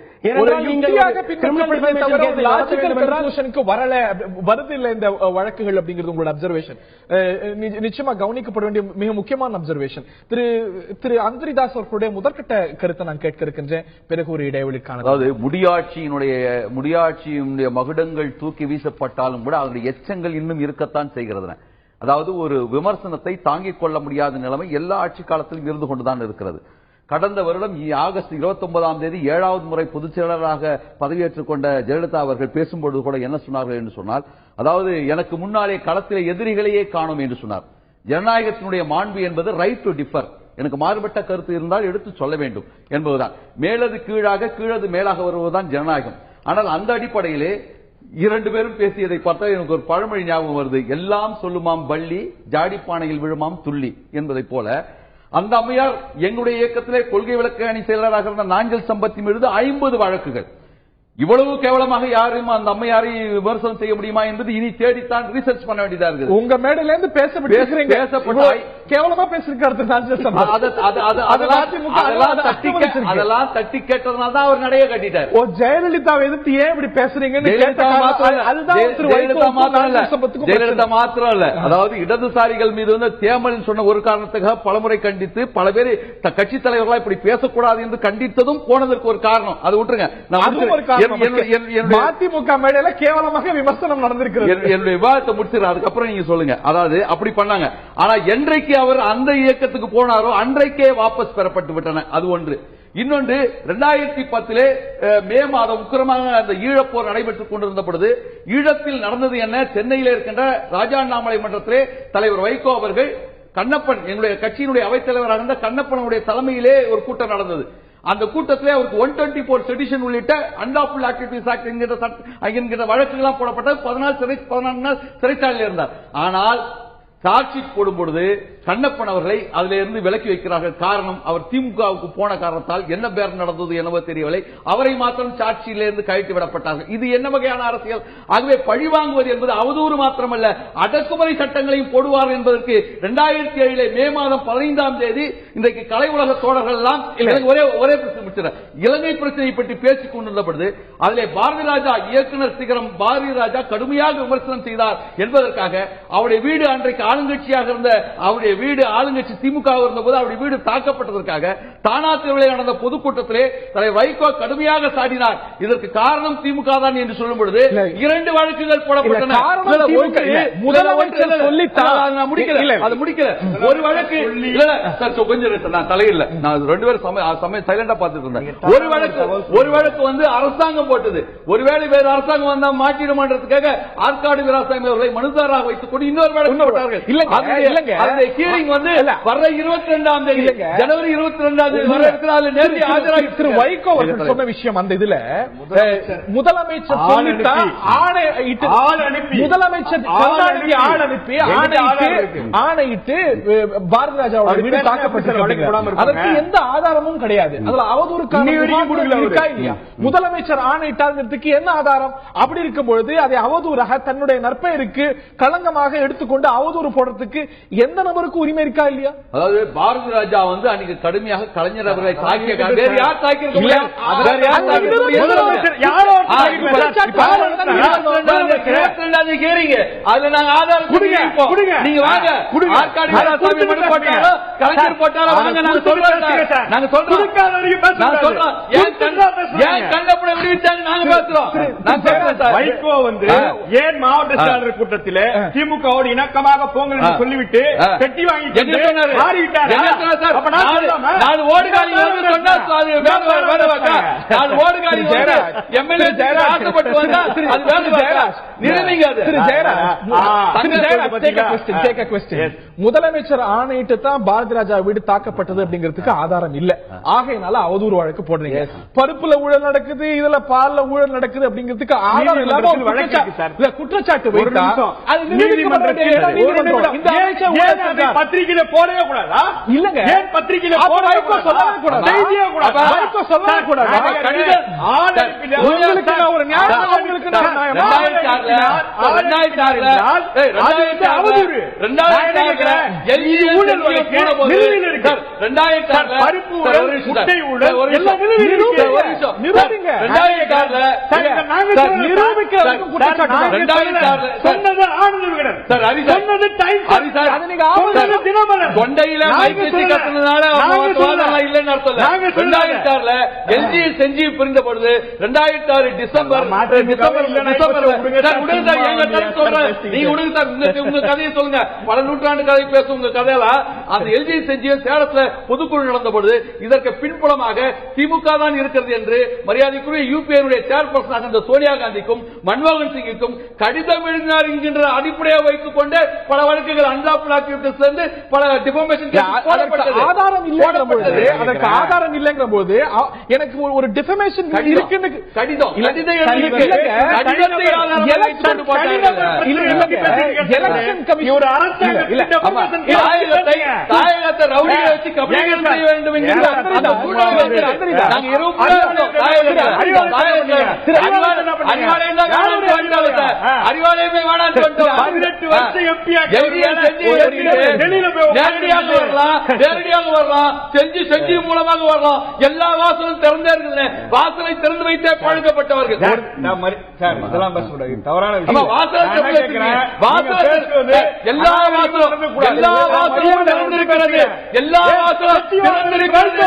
[SPEAKER 1] வருது இல்ல இந்த வழக்குகள் அப்படிங்கிறது உங்களோட அப்சர்வேஷன் நிச்சயமா கவனிக்கப்பட வேண்டிய மிக முக்கியமான அப்சர்வேஷன். திரு அந்திரிதாஸ் அவர்களுடைய முதற்கட்ட கருத்தை நான் கேட்க இருக்கின்றேன், பிறகு ஒரு இடைவெளிக்கான.
[SPEAKER 5] அதாவது முடியாட்சியினுடைய மகுடங்கள் தூக்கி வீசப்பட்டாலும் கூட அதனுடைய எச்சங்கள் இன்னும் இருக்கத்தான் செய்கிறது. அதாவது ஒரு விமர்சனத்தை தாங்கிக் கொள்ள முடியாத நிலைமை எல்லா ஆட்சி காலத்திலும் இருந்து கொண்டுதான் இருக்கிறது. கடந்த வருடம் ஆகஸ்ட் 29ஆம் தேதி 7வது முறை பொதுச் செயலராக பதவியேற்றுக் கொண்ட ஜெயலலிதா அவர்கள் பேசும்பொழுது கூட என்ன சொன்னார்கள் என்று சொன்னால், அதாவது எனக்கு முன்னாலே களத்திலே எதிரிகளையே காணும் என்று சொன்னார். ஜனநாயகத்தினுடைய மாண்பு என்பது ரைட் டு டிஃபர், எனக்கு மாறுபட்ட கருத்து இருந்தால் எடுத்து சொல்ல வேண்டும் என்பதுதான். மேலது கீழாக, கீழது மேலாக வருவதுதான் ஜனநாயகம். ஆனால் அந்த அடிப்படையிலே இரண்டு பேரும் பேசியதை பார்த்தா எனக்கு ஒரு பழமொழி ஞாபகம் வருது, எல்லாம் சொல்லுமாம் பள்ளி ஜாடிப்பானையில் விழுமாம் துள்ளி என்பதை போல அந்த அம்மையார் எங்களுடைய இயக்கத்திலே கொள்கை விளக்க அணி செயலராக இருந்த நாஞ்சல் சம்பத்தி மீது 50 வழக்குகள். இவ்வளவு கேவலமாக யாரும் அந்த அம்மையாரை விமர்சனம் செய்ய முடியுமா என்பது இனி தேடித்தான் ரிசர்ச் பண்ண வேண்டியதா இருக்கு.
[SPEAKER 1] உங்க மேடையில இருந்து கேவலமா பேசிருக்காரு,
[SPEAKER 5] அதெல்லாம் தட்டி கேட்டதுனால தான் அவர் நடைய கட்டிட்டார்.
[SPEAKER 1] ஜெயலலிதாவை எதிர்த்து ஏன் இப்படி பேசுறீங்கன்னு
[SPEAKER 5] ஜெயலலிதா மாத்திரம் இல்ல, அதாவது இடதுசாரிகள் மீது வந்து தேமல் சொன்ன ஒரு காரணத்துக்காக பலமுறை கண்டித்து பல பேர் கட்சி தலைவர்களா இப்படி பேசக்கூடாது என்று கண்டித்ததும் போனதற்கு ஒரு காரணம். அது விட்டுருங்க,
[SPEAKER 1] அதிமுக மேடையில கேவலமாக விமர்சனம் நடந்திருக்கிறது.
[SPEAKER 5] என்னுடைய விவாதத்தை முடிச்சிருக்க, அதுக்கப்புறம் நீங்க சொல்லுங்க. அதாவது அப்படி பண்ணாங்க. ஆனா என்றைக்கு அவர் அந்த இயக்கத்துக்கு போனாரோ அன்றைக்கே வாபஸ் பெறப்பட்டு விட்டன. அது ஒன்று. இன்னொன்று, 2010 மே மாதம் உக்கிரமாக அந்த ஈழப்போர் நடைபெற்றுக் கொண்டிருந்த பொழுது ஈழத்தில் நடந்தது என்ன, சென்னையில் இருக்கின்ற ராஜா அண்ணாமலை மன்றத்திலே தலைவர் வைகோ அவர்கள் கண்ணப்பன், எங்களுடைய கட்சியினுடைய அவைத்தலைவராக இருந்த கண்ணப்பனுடைய தலைமையிலே ஒரு கூட்டம் நடந்தது. அந்த கூட்டத்திலே அவருக்கு 124 செடிஷன் உள்ளிட்ட அன்லாஃபுல் ஆக்டிவிட்டீஸ் ஆக்ட் என்கிற வழக்குகள் போடப்பட்ட 14 நாள் சிறைச்சாலையில் இருந்தார். ஆனால் சாட்சி போடும் பொழுது கண்ணப்பன் அவர்களை அதிலிருந்து விலக்கி வைக்கிறார்கள். காரணம், அவர் திமுகவுக்கு போன காரணத்தால் என்ன பேர் நடந்தது என்னவோ தெரியவில்லை, அவரை மாத்திரம் சாட்சியிலிருந்து கழட்டி விடப்பட்டார்கள். இது என்ன வகையான அரசியல்? ஆகவே பழிவாங்குவது என்பது அவதூறு மாத்திரமல்ல, அடக்குமுறை சட்டங்களையும் போடுவார் என்பதற்கு 2007 மே மாதம் 15ஆம் தேதி இன்றைக்கு கலை உலக தோழர்கள் எல்லாம் ஒரே பிரச்சனை, இலங்கை பிரச்சனையை பற்றி பேசிக் கொண்டிருந்த பொழுது அதிலே பாரதி ராஜா, இயக்குனர் சிகரம் பாரதி ராஜா கடுமையாக விமர்சனம் செய்தார் என்பதற்காக அவருடைய வீடு, அன்றைக்கு ஆளுங்கட்சியாக இருந்த அவருடைய வீடு, ஆளுங்கட்சி திமுக இருந்த போது அவருடைய வீடு தாக்கப்பட்டதற்காக தானாத்திரையில் நடந்த பொதுக்கூட்டத்திலே தலைவர் வைகோ கடுமையாக சாடினார். இதற்கு காரணம் திமுக தான் என்று சொல்லும் பொழுது 2 வழக்குகள் போடப்பட்டன. ஒரு வழக்கு கொஞ்சம் நான் தலையில, நான் 2 பேரும் சைலண்டா பார்த்துட்டு இருந்தேன். ஒரு வழக்கு வந்து அரசாங்கம் போட்டது. ஒருவேளை வேறு அரசாங்கம் வந்தா மாற்றிடுமான்றதுக்காக ஆற்காடு வீராசாமி அவர்களை மனுதாராக வைத்துக் கொண்டு இன்னொரு வழக்கு போட்டார்கள். ஹியரிங் வந்து வர்ற 22ஆம் தேதி ஜனவரி 22ஆம் தேதி வர இருக்கிறாரு. நேரடி ஆஜராகி
[SPEAKER 1] திரு வைகோ அவர்கள் சொன்ன விஷயம் அந்த இதுல முதலமைச்சர் முதலமைச்சர் ஆணையிட்டு பாரதி ராஜாவோட வீடு தாக்கப்பட்டிருக்கிறது. அதற்கு எந்த ஆதாரமும் கிடையாது. அதுல அவதூறுக்கான இருக்கா இல்லையா? முதலமைச்சர் ஆணையிட்டாங்கிறதுக்கு என்ன ஆதாரம்? அப்படி இருக்கும் பொழுது அதை அவதூறாக தன்னுடைய நற்பெயருக்கு களங்கமாக எடுத்துக்கொண்டு அவதூறு போடுறதுக்கு எந்த நபருக்கு உரிமை இருக்கா இல்லையா?
[SPEAKER 5] அதாவது பாரதி ராஜா வந்து அன்னைக்கு கடுமையாக கலைஞர் அவர்களை தாக்கியிருக்காங்க. வேற யார் தாக்கியிருக்க முடியாது? அதுல நாங்க ஆதாரம் நீங்க வாங்க. ஆற்காடு வீராசாமி மனு போட்டாரோ கலைஞர் போட்டாரோ வாங்க. நாங்க சொல்றோம் ஏன் கண்டப்பட விடுவிச்சாங்க நாங்க பேசுறோம்.
[SPEAKER 3] வைகோ வந்து ஏன் மாவட்ட செயலாளர் கூட்டத்தில் திமுகவோடு இணக்கமாக போங்கள் என்று சொல்லிவிட்டு பெட்டி வாங்கி மாறிவிட்டார்.
[SPEAKER 5] நான் ஓடுகாலி சொன்னா ஓடுகாலி எம்எல்ஏ ஆசைப்பட்டு வந்தா
[SPEAKER 1] முதலமைச்சர் ஆணையிட்டு தான் பாரதி ராஜா வீடு தாக்கப்பட்டது அப்படிங்கிறதுக்கு ஆதாரம் இல்ல. ஆகையினால அவதூறு வழக்கு போடுறீங்க. பருப்புல ஊழல் நடக்குது, இதுல பால்ல ஊழல் நடக்குது அப்படிங்கிறதுக்கு ஆதாரம் இல்லாம குற்றச்சாட்டு வைத்தா அது
[SPEAKER 3] பத்திரிகையில போடவே கூடாதா?
[SPEAKER 1] இல்லங்க,
[SPEAKER 3] ஏன் பத்திரிகையில போடவே கூடாது?
[SPEAKER 1] உங்களுக்கு ஒரு நியாயம், உங்களுக்கு
[SPEAKER 5] கொண்டையில எல்ஜி செஞ்சு புரிந்த பொழுது 2006 டிசம்பர் உங்க கதையை சொல்லுங்க. பல நூற்றாண்டு கதை பேசும் உங்க கதையெல்லாம் அந்த எல்ஜி செஞ்சிய சேலத்துல பொதுக்குழு நடந்த பொழுது இதற்கு பின்புலமாக திமுக தான் இருக்கிறது என்று மரியாதைக்குரிய யூபிஏ சேர்பர்சனாக இந்த சோனியா காந்திக்கும் மன்மோகன் சிங்குக்கும் கடிதம் எழுதினார் என்கின்ற அடிப்படையாக வைத்துக் கொண்டு பல வழக்குகள் அன்லாஃபுல் ஆக்டிவிட்டீஸ்ல இருந்து பல டிஃபர்மேஷன்
[SPEAKER 1] ஆதாரம் இல்லைங்கிற போது அதற்கு ஆதாரம் இல்லைங்கிற போது எனக்கு ஒரு டிஃபர்மேஷன் இருக்குன்னு கடிதம் எலெக்ஷன் கமிஷன் ஒரு தாயகத்தை ரவுடியை வச்சு கபலீகரம் செய்ய வேண்டும் என்கிற அந்த சூழ்நிலை அறிவாலயமே வேணாம் 18 வருஷம் நேரடியாக வரலாம், செஞ்சு மூலமாக வரலாம். எல்லா வாசலும் திறந்தே இருக்குது. வாசலை திறந்து வைத்தே பழக்கப்பட்டவர்கள்.
[SPEAKER 3] தவறான
[SPEAKER 5] எல்லா வாசலும் திறந்திருக்கிறது. எல்லா வாசலும் திறந்திருக்கிறது.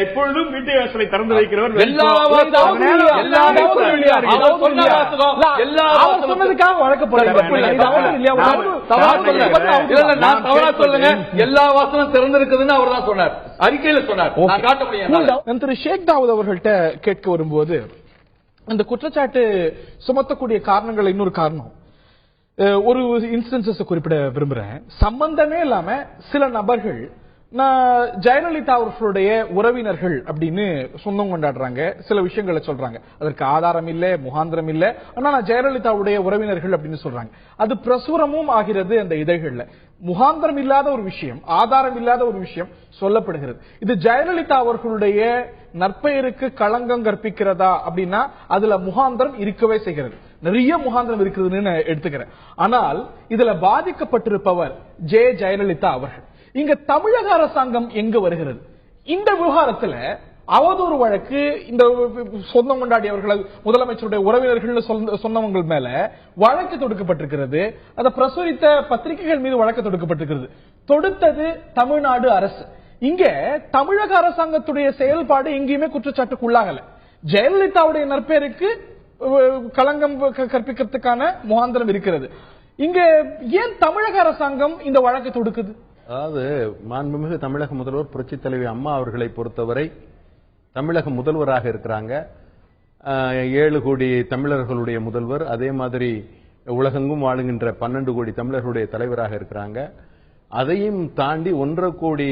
[SPEAKER 3] எப்பொழுதும் வீட்டு வாசலை திறந்து வைக்கிறவர்
[SPEAKER 1] சொன்னதுக்காக வழக்கு
[SPEAKER 5] எல்லா வாசலும் திறந்திருக்குதுன்னு அவர் தான் சொன்னார், அறிக்கையில சொன்னார். காட்ட முடியும்.
[SPEAKER 1] திரு ஷேக் தாவூத் அவர்கள்ட்ட கேட்க வரும்போது இந்த குற்றச்சாட்டு சுமத்தக்கூடிய காரணங்கள் இன்னொரு காரணம் ஒரு இன்ஸ்டன்சஸ் குறிப்பிட விரும்புறேன். சம்பந்தமே இல்லாம சில நபர்கள் ஜெயலலிதா அவர்களுடைய உறவினர்கள் அப்படின்னு சொந்தம் கொண்டாடுறாங்க, சில விஷயங்களை சொல்றாங்க. அதற்கு ஆதாரம் இல்ல, முகாந்திரம் இல்ல, ஆனா நான் ஜெயலலிதாவுடைய உறவினர்கள் அப்படின்னு சொல்றாங்க. அது பிரசுரமும் ஆகிறது அந்த இதழ்கள்ல. முகாந்திரம் இல்லாத ஒரு விஷயம், ஆதாரம் இல்லாத ஒரு விஷயம் சொல்லப்படுகிறது. இது ஜெயலலிதா அவர்களுடைய நற்பெயருக்கு களங்கம் கற்பிக்கிறதா அப்படின்னா அதுல முகாந்திரம் இருக்கவே செய்கிறது. நிறைய முகாந்திரம் இருக்குதுன்னு எடுத்துக்கிறேன். ஆனால் இதுல பாதிக்கப்பட்டிருப்பவர் ஜெயலலிதா அவர்கள். இங்க தமிழக அரசாங்கம் எங்க வருகிறது? இந்த விவகாரத்துல அவதூறு வழக்கு இந்த சொந்தம் கொண்டாடியவர்கள் முதலமைச்சருடைய உறவினர்கள் சொன்னவங்க மேல வழக்கு தொடுக்கப்பட்டிருக்கிறது. அதை பிரசுரித்த பத்திரிகைகள் மீது வழக்கு தொடுக்கப்பட்டிருக்கிறது. தொடுத்தது தமிழ்நாடு அரசு. இங்க தமிழக அரசாங்கத்துடைய செயல்பாடு எங்கேயுமே குற்றச்சாட்டுக்குள்ளாகல. ஜெயலலிதாவுடைய நற்பெயருக்கு களங்கம் கற்பிக்கிறதுக்கான முகாந்திரம் இருக்கிறது. இங்க ஏன் தமிழக அரசாங்கம் இந்த வழக்கு தொடுக்குது?
[SPEAKER 2] அதாவது மாண்புமிகு தமிழக முதல்வர் புரட்சித் தலைவி அம்மா அவர்களை பொறுத்தவரை தமிழக முதல்வராக இருக்கிறாங்க. 7 கோடி தமிழர்களுடைய முதல்வர், அதே மாதிரி உலகெங்கும் வாழுகின்ற 12 கோடி தமிழர்களுடைய தலைவராக இருக்கிறாங்க. அதையும் தாண்டி 1.5 கோடி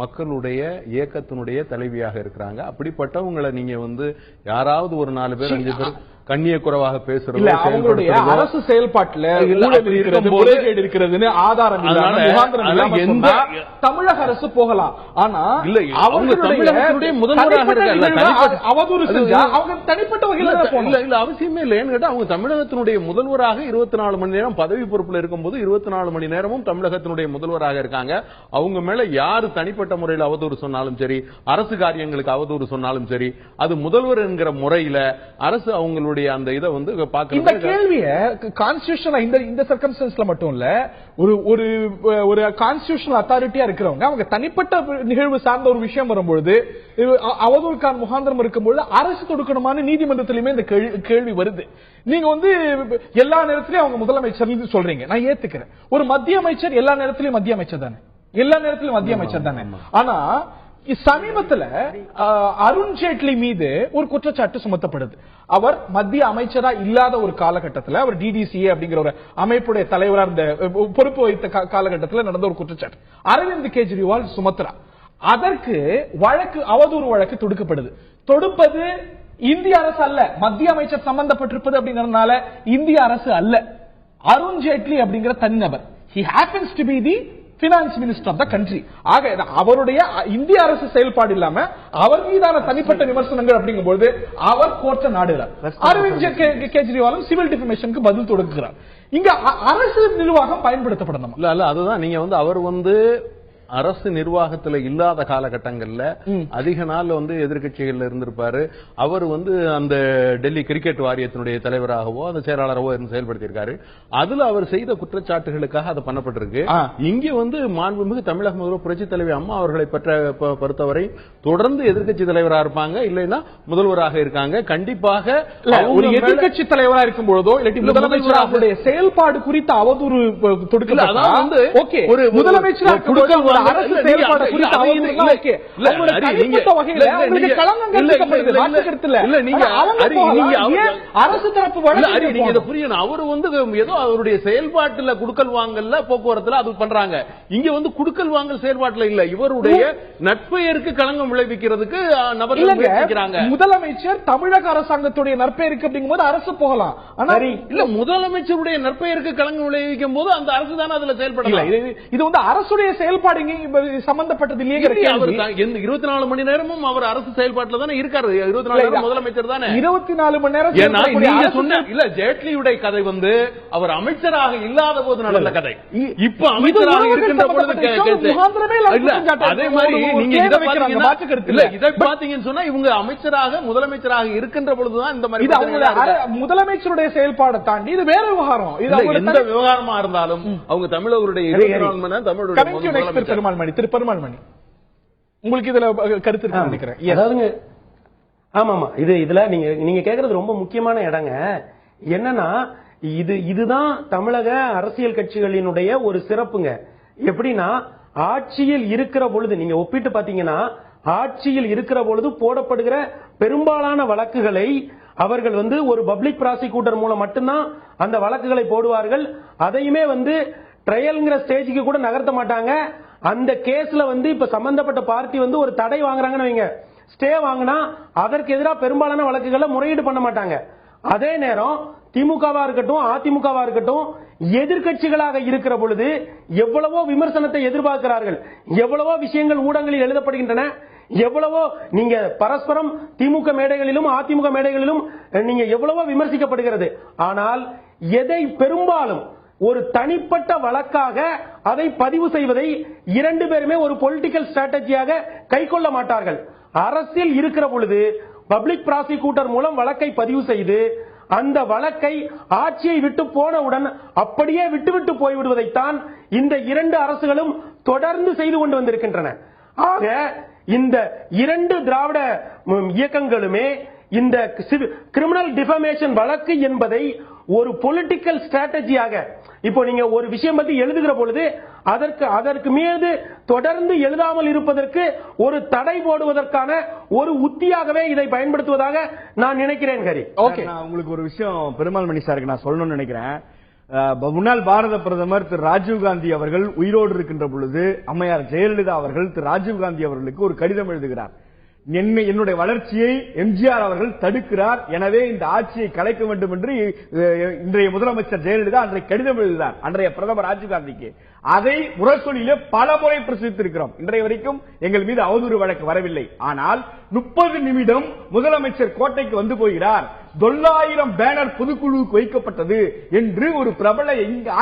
[SPEAKER 2] மக்களுடைய இயக்கத்தினுடைய தலைவியாக இருக்கிறாங்க. அப்படிப்பட்டவங்களை நீங்க யாராவது ஒரு 4 பேர் 5 பேர் கண்ணிய குறைவாக பேசுறது,
[SPEAKER 1] அவங்களுடைய அரசு செயல்பாட்டுல முறைகேடு இருக்கிறதுன்னு ஆதாரம் இல்லாம தமிழக அரசு போகலாம். ஆனா
[SPEAKER 2] அவங்க தமிழகத்துடைய முதல்வராக இருக்காங்க,
[SPEAKER 1] அவதூறு செஞ்சா அவங்க தனிப்பட்ட வகையில்
[SPEAKER 2] இல்ல அவசியமே இல்லை. ஏன்னு கேட்டா அவங்க தமிழகத்தினுடைய முதல்வராக 24 மணி நேரம் பதவி பொறுப்புல இருக்கும்போது 24 மணி நேரமும் தமிழகத்தினுடைய முதல்வராக இருக்காங்க. அவங்க மேல யாரு தனிப்பட்ட முறையில் அவதூறு சொன்னாலும் சரி, அரசு காரியங்களுக்கு அவதூறு சொன்னாலும் சரி, அது முதல்வர் என்கிற முறையில அரசு அவங்களுடைய அந்த இதை பார்க்க.
[SPEAKER 1] இந்த கேள்வியை கான்ஸ்டிடியூஷன் இந்த சர்க்கம்ஸ்டன்ஸ்ல மட்டும் இல்ல, ஒரு கான்ஸ்டிடியூஷனல் அத்தாரிட்டியா இருக்கிறவங்க அவங்க தனிப்பட்ட நிகழ்வு சார்ந்த ஒரு விஷயம் வரும்பொழுது அவதூறுக்கான முகாந்திரம் இருக்கும்போது அரசு தொடுக்கணுமான நீதிமன்றத்திலுமே இந்த கேள்வி வருது. நீங்க எல்லா நேரத்திலயும் அவங்க முதலமைச்சர் சொல்றீங்க, நான் ஏத்துக்கிறேன். ஒரு மத்திய அமைச்சர் எல்லா நேரத்திலயும் மத்திய அமைச்சர் தானே, எல்லா நேரத்திலும் மத்திய அமைச்சர் தானே. ஆனா சமீபத்தில் அருண்ஜேட்லி மீது ஒரு குற்றச்சாட்டு சுமத்தப்படுது. அவர் மத்திய அமைச்சரா இல்லாத ஒரு காலகட்டத்தில், அவர் டிடிசிஏ அப்படிங்கிற ஒரு அமைப்புடைய தலைவரா இருந்த பொறுப்பு வைத்த காலகட்டத்தில் நடந்த ஒரு குற்றச்சாட்டு அரவிந்த் கெஜ்ரிவால் சுமத்ரா. அதற்கு அவதூறு வழக்கு தொடுக்கப்படுது. தொடுப்பது இந்திய அரசு அல்ல, மத்திய அமைச்சர் சம்பந்தப்பட்டிருப்பது அப்படிங்கறதுனால இந்திய அரசு அல்ல, அருண்ஜேட்லி அப்படிங்கிற தனிநபர். He happens to be the finance minister of the country. ஆக அவருடைய இந்திய அரசு செயல்பாடு இல்லாம அவர் மீதான தனிப்பட்ட விமர்சனங்கள் அப்படிங்கும்போது அவர் கோர்ட்டை நாடுகிறார். அரவிந்த் கெஜ்ரிவாலும் சிவில் டிஃபமேஷனுக்கு பதில் தொடுக்கிறார். இங்க அரசு நிர்வாகம் பயன்படுத்தப்படணும்.
[SPEAKER 2] இல்ல அதுதான் நீங்க அவர் அரசு நிர்வாகத்தில் இல்லாத காலகட்டங்கள்ல அதிக நாள் எதிர்கட்சிகள் இருந்திருப்பாரு. அவர் அந்த டெல்லி கிரிக்கெட் வாரியத்தினுடைய தலைவராகவோ அந்த செயலாளராகவோ இருந்து செயல்படுத்தியிருக்காரு. அதுல அவர் செய்த குற்றச்சாட்டுகளுக்காக அது பண்ணப்பட்டிருக்கு. இங்க மாண்புமிகு தமிழக முதல்வர் புரட்சித் தலைவி அம்மா அவர்களை பொறுத்தவரை தொடர்ந்து எதிர்கட்சி தலைவராக இருப்பாங்க, இல்லைன்னா முதல்வராக இருக்காங்க. கண்டிப்பாக
[SPEAKER 1] ஒரு எதிர்கட்சி தலைவராக இருக்கும் பொழுதோ இல்லாட்டி முதலமைச்சருடைய செயல்பாடு குறித்த அவதூறு தொடுக்க முதலமைச்சர் அரசு செயல்பாடு குறித்து அரசு தரப்பு
[SPEAKER 2] அவரு ஏதோ அவருடைய செயல்பாட்டுல குடுக்கல் வாங்கல போக்குவரத்துல அது பண்றாங்க. இங்க குடுக்கல் வாங்கல் செயல்பாட்டுல இல்ல, இவருடைய நற்பெயருக்கு களங்கம் விளைவிக்கிறதுக்கு நபர்கள்.
[SPEAKER 1] முதலமைச்சர் தமிழக அரசாங்கத்துடைய நற்பெயருக்கு அப்படிங்கும்போது அரசு போகலாம். ஆனா
[SPEAKER 2] இல்ல, முதலமைச்சருடைய நற்பெயருக்கு களங்கம் விளைவிக்கும் போது அந்த அரசு தானே அதுல செயல்படலாம்.
[SPEAKER 1] இது அரசுடைய செயல்பாடு சம்பந்தப்பட்டது இல்லையே.
[SPEAKER 2] 24 மணி நேரமும் அவர் அரசு செயல்பாட்டில் தானே இருக்காரு. 24 நேரம் முதலமைச்சர் தானே.
[SPEAKER 1] 24 மணி நேரம்
[SPEAKER 2] நீங்க சொன்ன இல்ல, ஜேட்லியுடைய கதை அவர் அமைச்சராக இல்லாத போது நடந்த கதை. இப்ப அமைச்சராக இருக்கின்ற பொழுது அதே மாதிரி நீங்க இதை பாத்தீங்கன்னு சொன்னா இவங்க அமைச்சராக முதலமைச்சராக இருக்கின்ற பொழுதுதான் இந்த மாதிரி
[SPEAKER 1] முதலமைச்சருடைய செயல்பாடை தாண்டி இது வேற விவகாரம்.
[SPEAKER 2] எந்த விவகாரமா இருந்தாலும் அவங்க தமிழர்களுடைய 24 மணி நேரம் தமிழருடைய
[SPEAKER 1] திருப்பெருமாள் மணி உங்களுக்கு இதுல கருத்து இருக்கு நினைக்கிறேன்.
[SPEAKER 4] ஆமாமா, இதுல நீங்க கேக்குறது ரொம்ப முக்கியமான இடங்க. என்னன்னா இதுதான் தமிழக அரசியல் கட்சிகளினுடைய ஒரு சிறப்புங்க. எப்படின்னா ஆட்சியில் இருக்கிற பொழுது நீங்க ஒப்பிட்டு பாத்தீங்கன்னா ஆட்சியில் இருக்கிற பொழுது போடப்படுகிற பெரும்பாலான வழக்குகளை அவர்கள் ஒரு பப்ளிக் ப்ராசிக்யூட்டர் மூலம் மட்டும்தான் அந்த வழக்குகளை போடுவார்கள். அதையுமே ட்ரையல்ங்கிற ஸ்டேஜுக்கு கூட நகர்த்த மாட்டாங்க. அந்த கேஸ்ல இப்ப சம்பந்தப்பட்ட பார்ட்டி ஒரு தடை வாங்குறாங்கன்னு வைங்க, ஸ்டே வாங்கினா அதற்கு எதிராக பெரும்பாலான வழக்குகளை முறையீடு பண்ண மாட்டாங்க. அதே நேரம் திமுகவா இருக்கட்டும் அதிமுகவா இருக்கட்டும் எதிர்கட்சிகளாக இருக்கிற பொழுது எவ்வளவோ விமர்சனத்தை எதிர்பார்க்கிறார்கள், எவ்வளவோ விஷயங்கள் ஊடகங்களில் எழுதப்படுகின்றன, எவ்வளவோ நீங்க பரஸ்பரம் திமுக மேடைகளிலும் அதிமுக மேடைகளிலும் நீங்க எவ்வளவோ விமர்சிக்கப்படுகிறது. ஆனால் எதை பெரும்பாலும் ஒரு தனிப்பட்ட வழக்காக அதை பதிவு செய்வதை 2 பேருமே ஒரு பொலிட்டிக்கல் ஸ்ட்ராட்டஜியாக கை கொள்ள மாட்டார்கள். அரசியல் இருக்கிற பொழுது பப்ளிக் ப்ராசிக்யூட்டர் மூலம் வழக்கை பதிவு செய்து அந்த வழக்கை ஆட்சியை விட்டு போனவுடன் அப்படியே விட்டுவிட்டு போய்விடுவதைத்தான் இந்த 2 அரசுகளும் தொடர்ந்து செய்து கொண்டு வந்திருக்கின்றன. ஆக இந்த 2 திராவிட இயக்கங்களுமே இந்த கிரிமினல் டிஃபமேஷன் வழக்கு என்பதை ஒரு பொலிட்டிக்கல் ஸ்ட்ராட்டஜியாக இப்போ நீங்க ஒரு விஷயம் பத்தி எழுதுகிற பொழுது அதற்கு மீது தொடர்ந்து எழுதாமல் இருப்பதற்கு ஒரு தடை போடுவதற்கான ஒரு உத்தியாகவே இதை பயன்படுத்துவதாக நான் நினைக்கிறேன். ஹரி,
[SPEAKER 3] ஓகே, நான் உங்களுக்கு ஒரு விஷயம் பெருமாள் மணி சாருக்கு நான் சொல்லணும்னு நினைக்கிறேன். முன்னாள் பாரத பிரதமர் திரு ராஜீவ்காந்தி அவர்கள் உயிரோடு இருக்கின்ற பொழுது அம்மையார் ஜெயலலிதா அவர்கள் திரு ராஜீவ்காந்தி அவர்களுக்கு ஒரு கடிதம் எழுதுகிறார். என்னுடைய வளர்ச்சியை எம்ஜிஆர் அவர்கள் தடுக்கிறார், எனவே இந்த ஆட்சியை கலைக்க வேண்டும் என்று இன்றைய முதலமைச்சர் ஜெயலலிதா அன்றைய கடிதம் எழுதினார் அன்றைய பிரதமர் ராஜீவ்காந்திக்கு. அதை முரசொலியிலே பல முறை பிரசுரித்திருக்கிறோம். இன்றைய வரைக்கும் எங்கள் மீது அவதூறு வழக்கு வரவில்லை. ஆனால் 30 நிமிடம் முதலமைச்சர் கோட்டைக்கு வந்து போகிறார், 900 பேனர் பொதுக்குழுவுக்கு வைக்கப்பட்டது என்று ஒரு பிரபல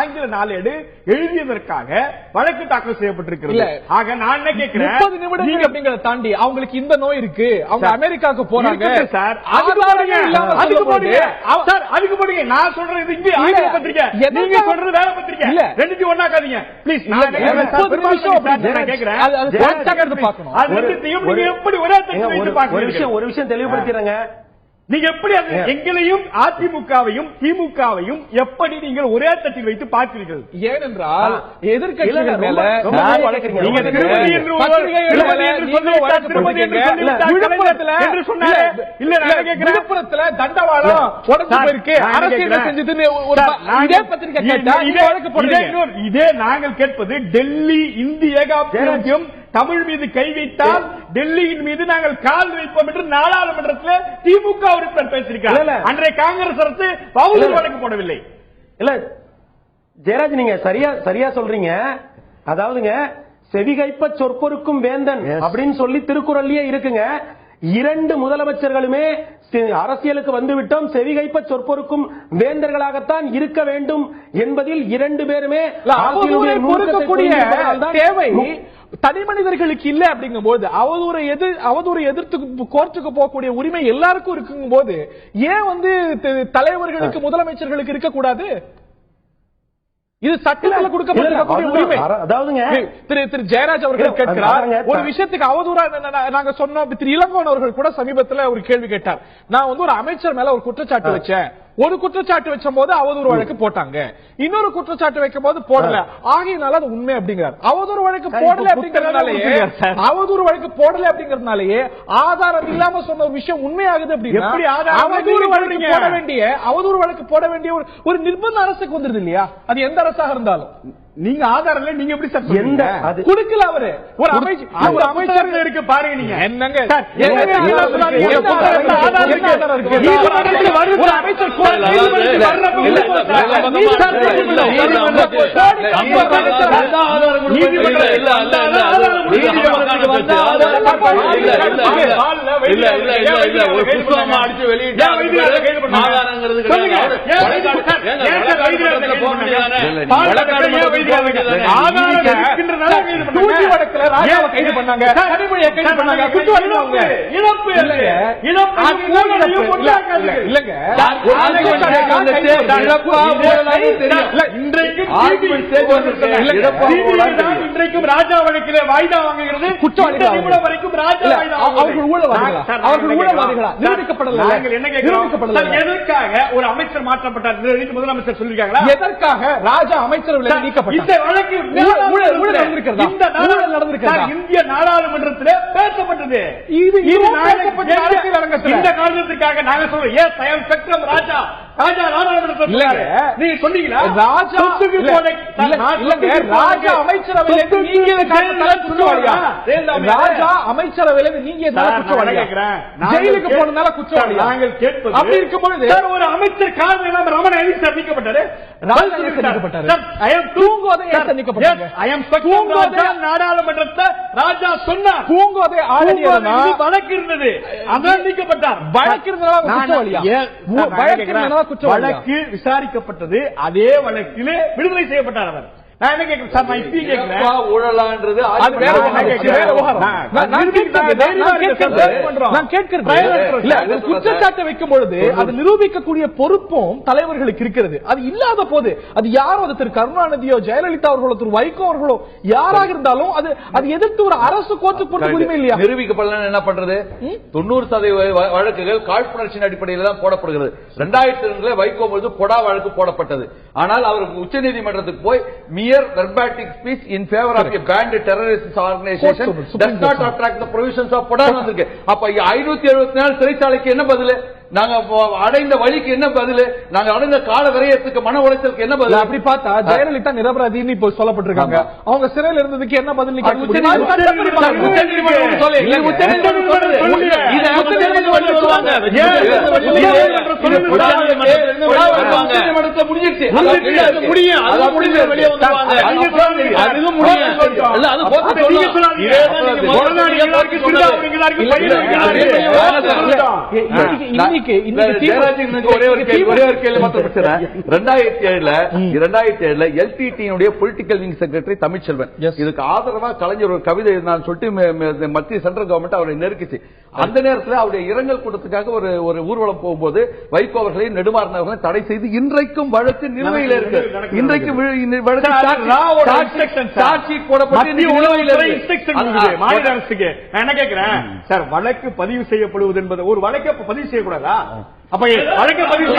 [SPEAKER 3] ஆங்கில நாளேடு எழுதியதற்காக வழக்கு தாக்கல் செய்யப்பட்டிருக்கிறது. ஆக நான் என்ன கேட்கிறேன்,
[SPEAKER 1] 30 நிமிடங்கள் அப்படிங்கறத தாண்டி அவங்களுக்கு இந்த நோய் இருக்கு, அவங்க அமெரிக்காவுக்கு போறாங்க
[SPEAKER 3] சார், அதுக்கு போடுங்க. நான் சொல்றது இங்க ஆங்கில பத்திரிக்கை, நீங்க சொல்றது வேற பத்திரிக்கை, ரெண்டுத்தையும் ஒண்ணாக்காதீங்க ப்ளீஸ். நான் கேட்கிறேன்,
[SPEAKER 4] ஒரு விஷயம் தெளிவுபடுத்திடுறேங்க.
[SPEAKER 3] நீங்க எப்படி எங்களையும் அதிமுகவையும் திமுகவையும் எப்படி நீங்கள் ஒரே தட்டில் வைத்து பார்க்கிறீர்கள்?
[SPEAKER 1] ஏனென்றால் எதிர்க்கட்சிகள் மேல விழுப்புரத்துல தண்டவாளம் உடைஞ்சு போயிருக்கு, அரசியல் செஞ்சதுன்னு இதே பத்திரிகை கேட்டா
[SPEAKER 3] இதே நாங்கள் கேட்பது டெல்லி இந்திய ஏகாபியம் தமிழ் மீது கை வைத்தால் டெல்லியின் மீது நாங்கள் கால் வைப்போம் என்று நாடாளுமன்றத்தில் திமுக உறுப்பினர் பேசியிருக்கார். அன்றைய காங்கிரஸ் அரசு அவதூறு வழக்கு போடவில்லை.
[SPEAKER 4] இல்ல ஜெயராஜ், நீங்க சரியா சொல்றீங்க. அதாவதுங்க, செவிகைப்ப சொற்பொருக்கும் வேந்தன் அப்படின்னு சொல்லி திருக்குறள்லயே இருக்குங்க. 2 முதலமைச்சர்களுமே அரசியலுக்கு வந்துவிட்டோம், செவிகைப்ப சொற்பொருக்கும் வேந்தர்களாகத்தான் இருக்க வேண்டும் என்பதில் 2 பேருமே
[SPEAKER 1] தேவை தனி மனிதர்களுக்கு இல்ல அப்படிங்கும் போது அவதூறு எதிர்த்து கோர்ட்டுக்கு போகக்கூடிய உரிமை எல்லாருக்கும் இருக்குங்கும் போது ஏன் தலைவர்களுக்கு முதலமைச்சர்களுக்கு இருக்கக்கூடாது? இது சட்டத்தில் கொடுக்கப்பட்டிருக்கக்கூடிய உரிமை.
[SPEAKER 4] அதாவதுங்க,
[SPEAKER 1] திரு ஜெயராஜ் அவர்கள் கேட்கிறார், ஒரு விஷயத்துக்கு அவதூறா நாங்க சொன்னோம். திரு இளங்கோவன் அவர்கள் கூட சமீபத்தில் ஒரு கேள்வி கேட்டார். நான் ஒரு அமைச்சர் மேல ஒரு குற்றச்சாட்டு வச்சேன், ஒரு குற்றச்சாட்டு வச்ச போது அவதூறு வழக்கு போட்டாங்க, இன்னொரு குற்றச்சாட்டு வைக்கும் போது போடல, ஆகையினால அது உண்மை அப்படிங்கிறார். அவதூறு வழக்கு போடல அப்படிங்கறதுனாலேயே ஆதாரம் இல்லாம சொன்ன ஒரு விஷயம் உண்மையாகுது அப்படின்னா அவதூறு வழக்கு போட வேண்டிய ஒரு நிர்பந்த அரசுக்கு வந்துருது இல்லையா? அது எந்த அரசாக இருந்தாலும்.
[SPEAKER 3] நீங்க ஆதாரம் இல்ல, நீங்க எப்படி சார்
[SPEAKER 1] எந்த கொடுக்கல அவரு ஒரு அமைச்சர்
[SPEAKER 3] இருக்கு பாருங்க. நீங்க
[SPEAKER 1] என்னங்க
[SPEAKER 3] இன்றைக்கும் ராஜா வழக்கிலே வாய்தா வாங்குகிறது குற்றவாளிகள் வரைக்கும் எதற்காக ஒரு அமைச்சர் மாற்றப்பட்டார்? முதலமைச்சர் சொல்லிருக்காங்களா? எதற்காக ராஜா அமைச்சரவை நீக்கப்பட்டார்? வழக்கு இந்திய நாடாளுமன்றத்தில் பேசப்பட்டது. இந்த காரணத்துக்காக நாங்க சொல்றோம் ராஜா நாடாளுமன்றத்தில் நீங்க சொன்னீங்களா? ராஜா அமைச்சரவையில் ராஜா அமைச்சரவையில் நீங்க ஜெயிலுக்கு போனதால குற்றவாளி நாங்கள் கேட்போம். அப்படி இருக்கும்போது ஒரு அமைச்சர் காரணம் ரமண நீக்கப்பட்டாரு, நாடாளுமன்றத்தை ராஜா சொன்னார், பூங்கோதை வழக்கு இருந்தது, அதான் நீக்கப்பட்டார். வழக்கு விசாரிக்கப்பட்டது, அதே வழக்கிலே விடுதலை செய்யப்பட்டார் அவர். நான் என்ன கேட்கிறேன் சார், நான் இப்பயும் கேட்கிறேன்,
[SPEAKER 5] ஊழலான்றது
[SPEAKER 1] அது வேற விவகாரம். நான் கேட்கிறேன் குற்றச்சாட்டை வைக்கும் பொழுது அது நிரூபிக்கக்கூடிய பொறுப்பும் தலைவர்களுக்கு இருக்கிறது. அது இல்லாத போது அது யாரோ அது திரு கருணாநிதியோ ஜெயலலிதா அவர்களோ திரு வைகோ அவர்களோ யாராக இருந்தாலும் அது எதிர்த்து ஒரு அரசு கோர்ட்டு போட்டு உரிமை இல்லையா?
[SPEAKER 5] நிரூபிக்கப்படல என்ன பண்றது? 90% வழக்குகள் காழ்ப்புணர்ச்சியின் அடிப்படையில் தான் போடப்படுகிறது. 2002 வைகோ பொழுது பொடா வழக்கு போடப்பட்டது. ஆனால் அவர் உச்சநீதிமன்றத்துக்கு போய் mere verbatim speech in favour of a banned terrorist organisation does not attract the provisions of POTA வந்திருக்கு. அப்ப 574 சிறைச்சாலைக்கு என்ன பதில்? நாங்க அடைந்த வழிக்கு என்ன பதில்? நாங்க அடைந்த கால விரயத்துக்கு மன உளைச்சலுக்கு என்ன பதில்?
[SPEAKER 1] அப்படி பார்த்தா ஜெயலலிதா நிரபராதின்னு இப்போ சொல்லப்பட்டிருக்காங்க. அவங்க சிறையில் இருந்ததுக்கு என்ன பதில்?
[SPEAKER 5] ஒரே ஒரு கேள்வி மட்டும் பிரச்சனை. 2007 LTD political wing secretary Tamilselvan இதுக்கு ஆதரவா கலைஞர் ஒரு கவிதை நான் சொல்லிட்டு மத்திய சென்ட்ரல் கவர்மெண்ட் அவரை நெருக்கிச்சு. அந்த நேரத்தில் அவருடைய இரங்கல் கூட்டத்துக்காக ஒரு ஊர்வலம் போகும்போது வைகோ அவர்களை நெடுமாறன் அவர்களை தடை செய்து இன்றைக்கும் வழக்கு நிலுவையில் இருக்கு. இன்றைக்கு
[SPEAKER 3] மாநில அரசுக்கு நான் என்ன கேட்கிறேன் சார், வழக்கு பதிவு செய்யப்படுவது என்பது ஒரு வழக்கை பதிவு செய்யக்கூடாதா? அப்ப வழக்கு பதிவு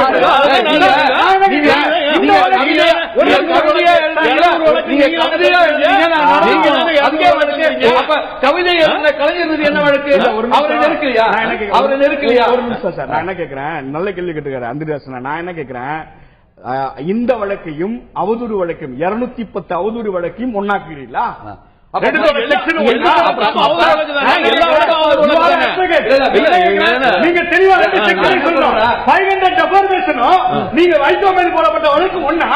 [SPEAKER 5] கவிதை கலைஞர் என்ன வழக்கு? அவரை நெருக்கலையா? அவரை நெருக்கலையா?
[SPEAKER 3] ஒரு நிமிஷம் சார், நான் என்ன கேட்கிறேன், நல்ல கேள்வி கேட்டுக்கிறேன் அந்திராசன். நான் என்ன கேட்கிறேன், இந்த வழக்கையும் அவதூறு வழக்கையும் 210 அவதூறு வழக்கையும் ஒன்னாக்குறீங்களா? நீங்க தெளிவாக நீங்க வைகோ மேல் போடப்பட்ட வழக்கு ஒண்ணா?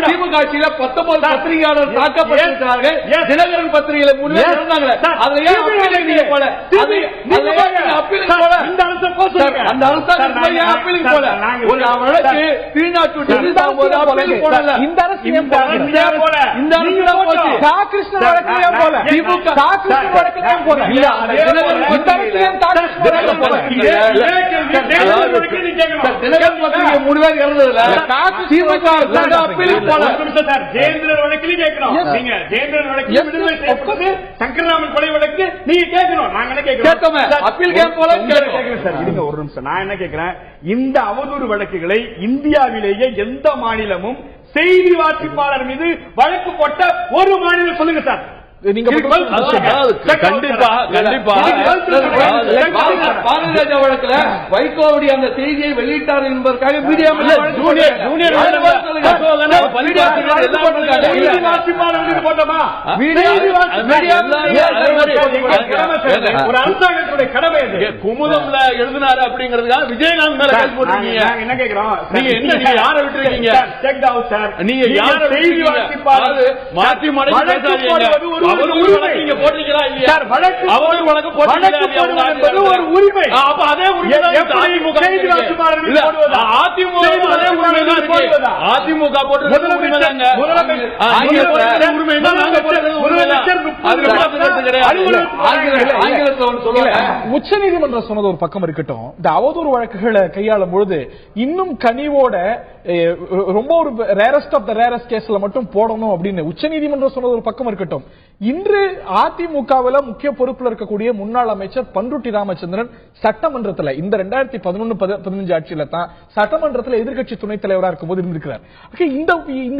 [SPEAKER 5] திமுக ஆட்சியில 19 பத்திரிகையாளர் தாக்கப்பட்டிருக்கிறார்கள். தினகரன் பத்திரிகையில 3 பேர் இருந்தாங்க. அந்த அரசாங்கம் ஒரு வழக்கு
[SPEAKER 1] இந்த அரசு
[SPEAKER 3] சங்கரராமன் கொலை வழக்கு நீங்க கேட்கணும். நாங்க கேட்கிறோம் ஒரு நிமிஷம். நான் என்ன கேட்கிறேன், இந்த அவதூறு வழக்குகளை இந்தியாவிலேயே எந்த மாநிலமும் செய்தி வாசிப்பாளர் மீது வழக்கு போட்ட ஒரு மாநிலம் சொல்லுங்க சார்.
[SPEAKER 5] பாரதிராஜா வழக்குல வைகோவுடைய அந்த செய்தியை வெளியிட்டார் என்பதற்காக மீடியா
[SPEAKER 3] ஒரு அரசாங்கத்துடைய கடமை
[SPEAKER 2] குமுதம்ல எழுதினாரு அப்படிங்கிறதுக்காக விஜயகாந்த் மேல
[SPEAKER 3] என்ன கேட்கிறோம்,
[SPEAKER 2] நீங்க யாரை விட்டுருக்கீங்க? நீங்க யார செய்தி வாசிப்பாளர் மாற்றி மடக்கி நீங்க போட்டீங்களா இல்லையா? அவரு வழக்கு போட்டீங்களா?
[SPEAKER 3] ஒரு உரிமை.
[SPEAKER 2] அப்ப அதே உரிமை அதிமுக அதிமுக போட்டு
[SPEAKER 1] உச்ச நீதிமன்றம் சொன்னது ஒரு பக்கம் இருக்கட்டும், இந்த அவதூறு வழக்குகளை கையாளும் பொழுது இன்னும் கனிவோட ரொம்ப ஒரு ரேரஸ்ட் ஆஃப் த ரேரஸ்ட் கேஸ்ல மட்டும் போடணும் அப்படின்னு உச்ச நீதிமன்றம் சொன்னது ஒரு பக்கம் இருக்கட்டும். இன்று அதிமுகவில் முக்கிய பொறுப்பில் இருக்கக்கூடிய முன்னாள் அமைச்சர் பண்ருட்டி ராமச்சந்திரன் சட்டமன்றத்தில் இந்த 2011-15 ஆட்சியில தான் சட்டமன்றத்தில் எதிர்க்கட்சி துணைத் தலைவராக இருக்கும் போது இருந்திருக்கிறார்.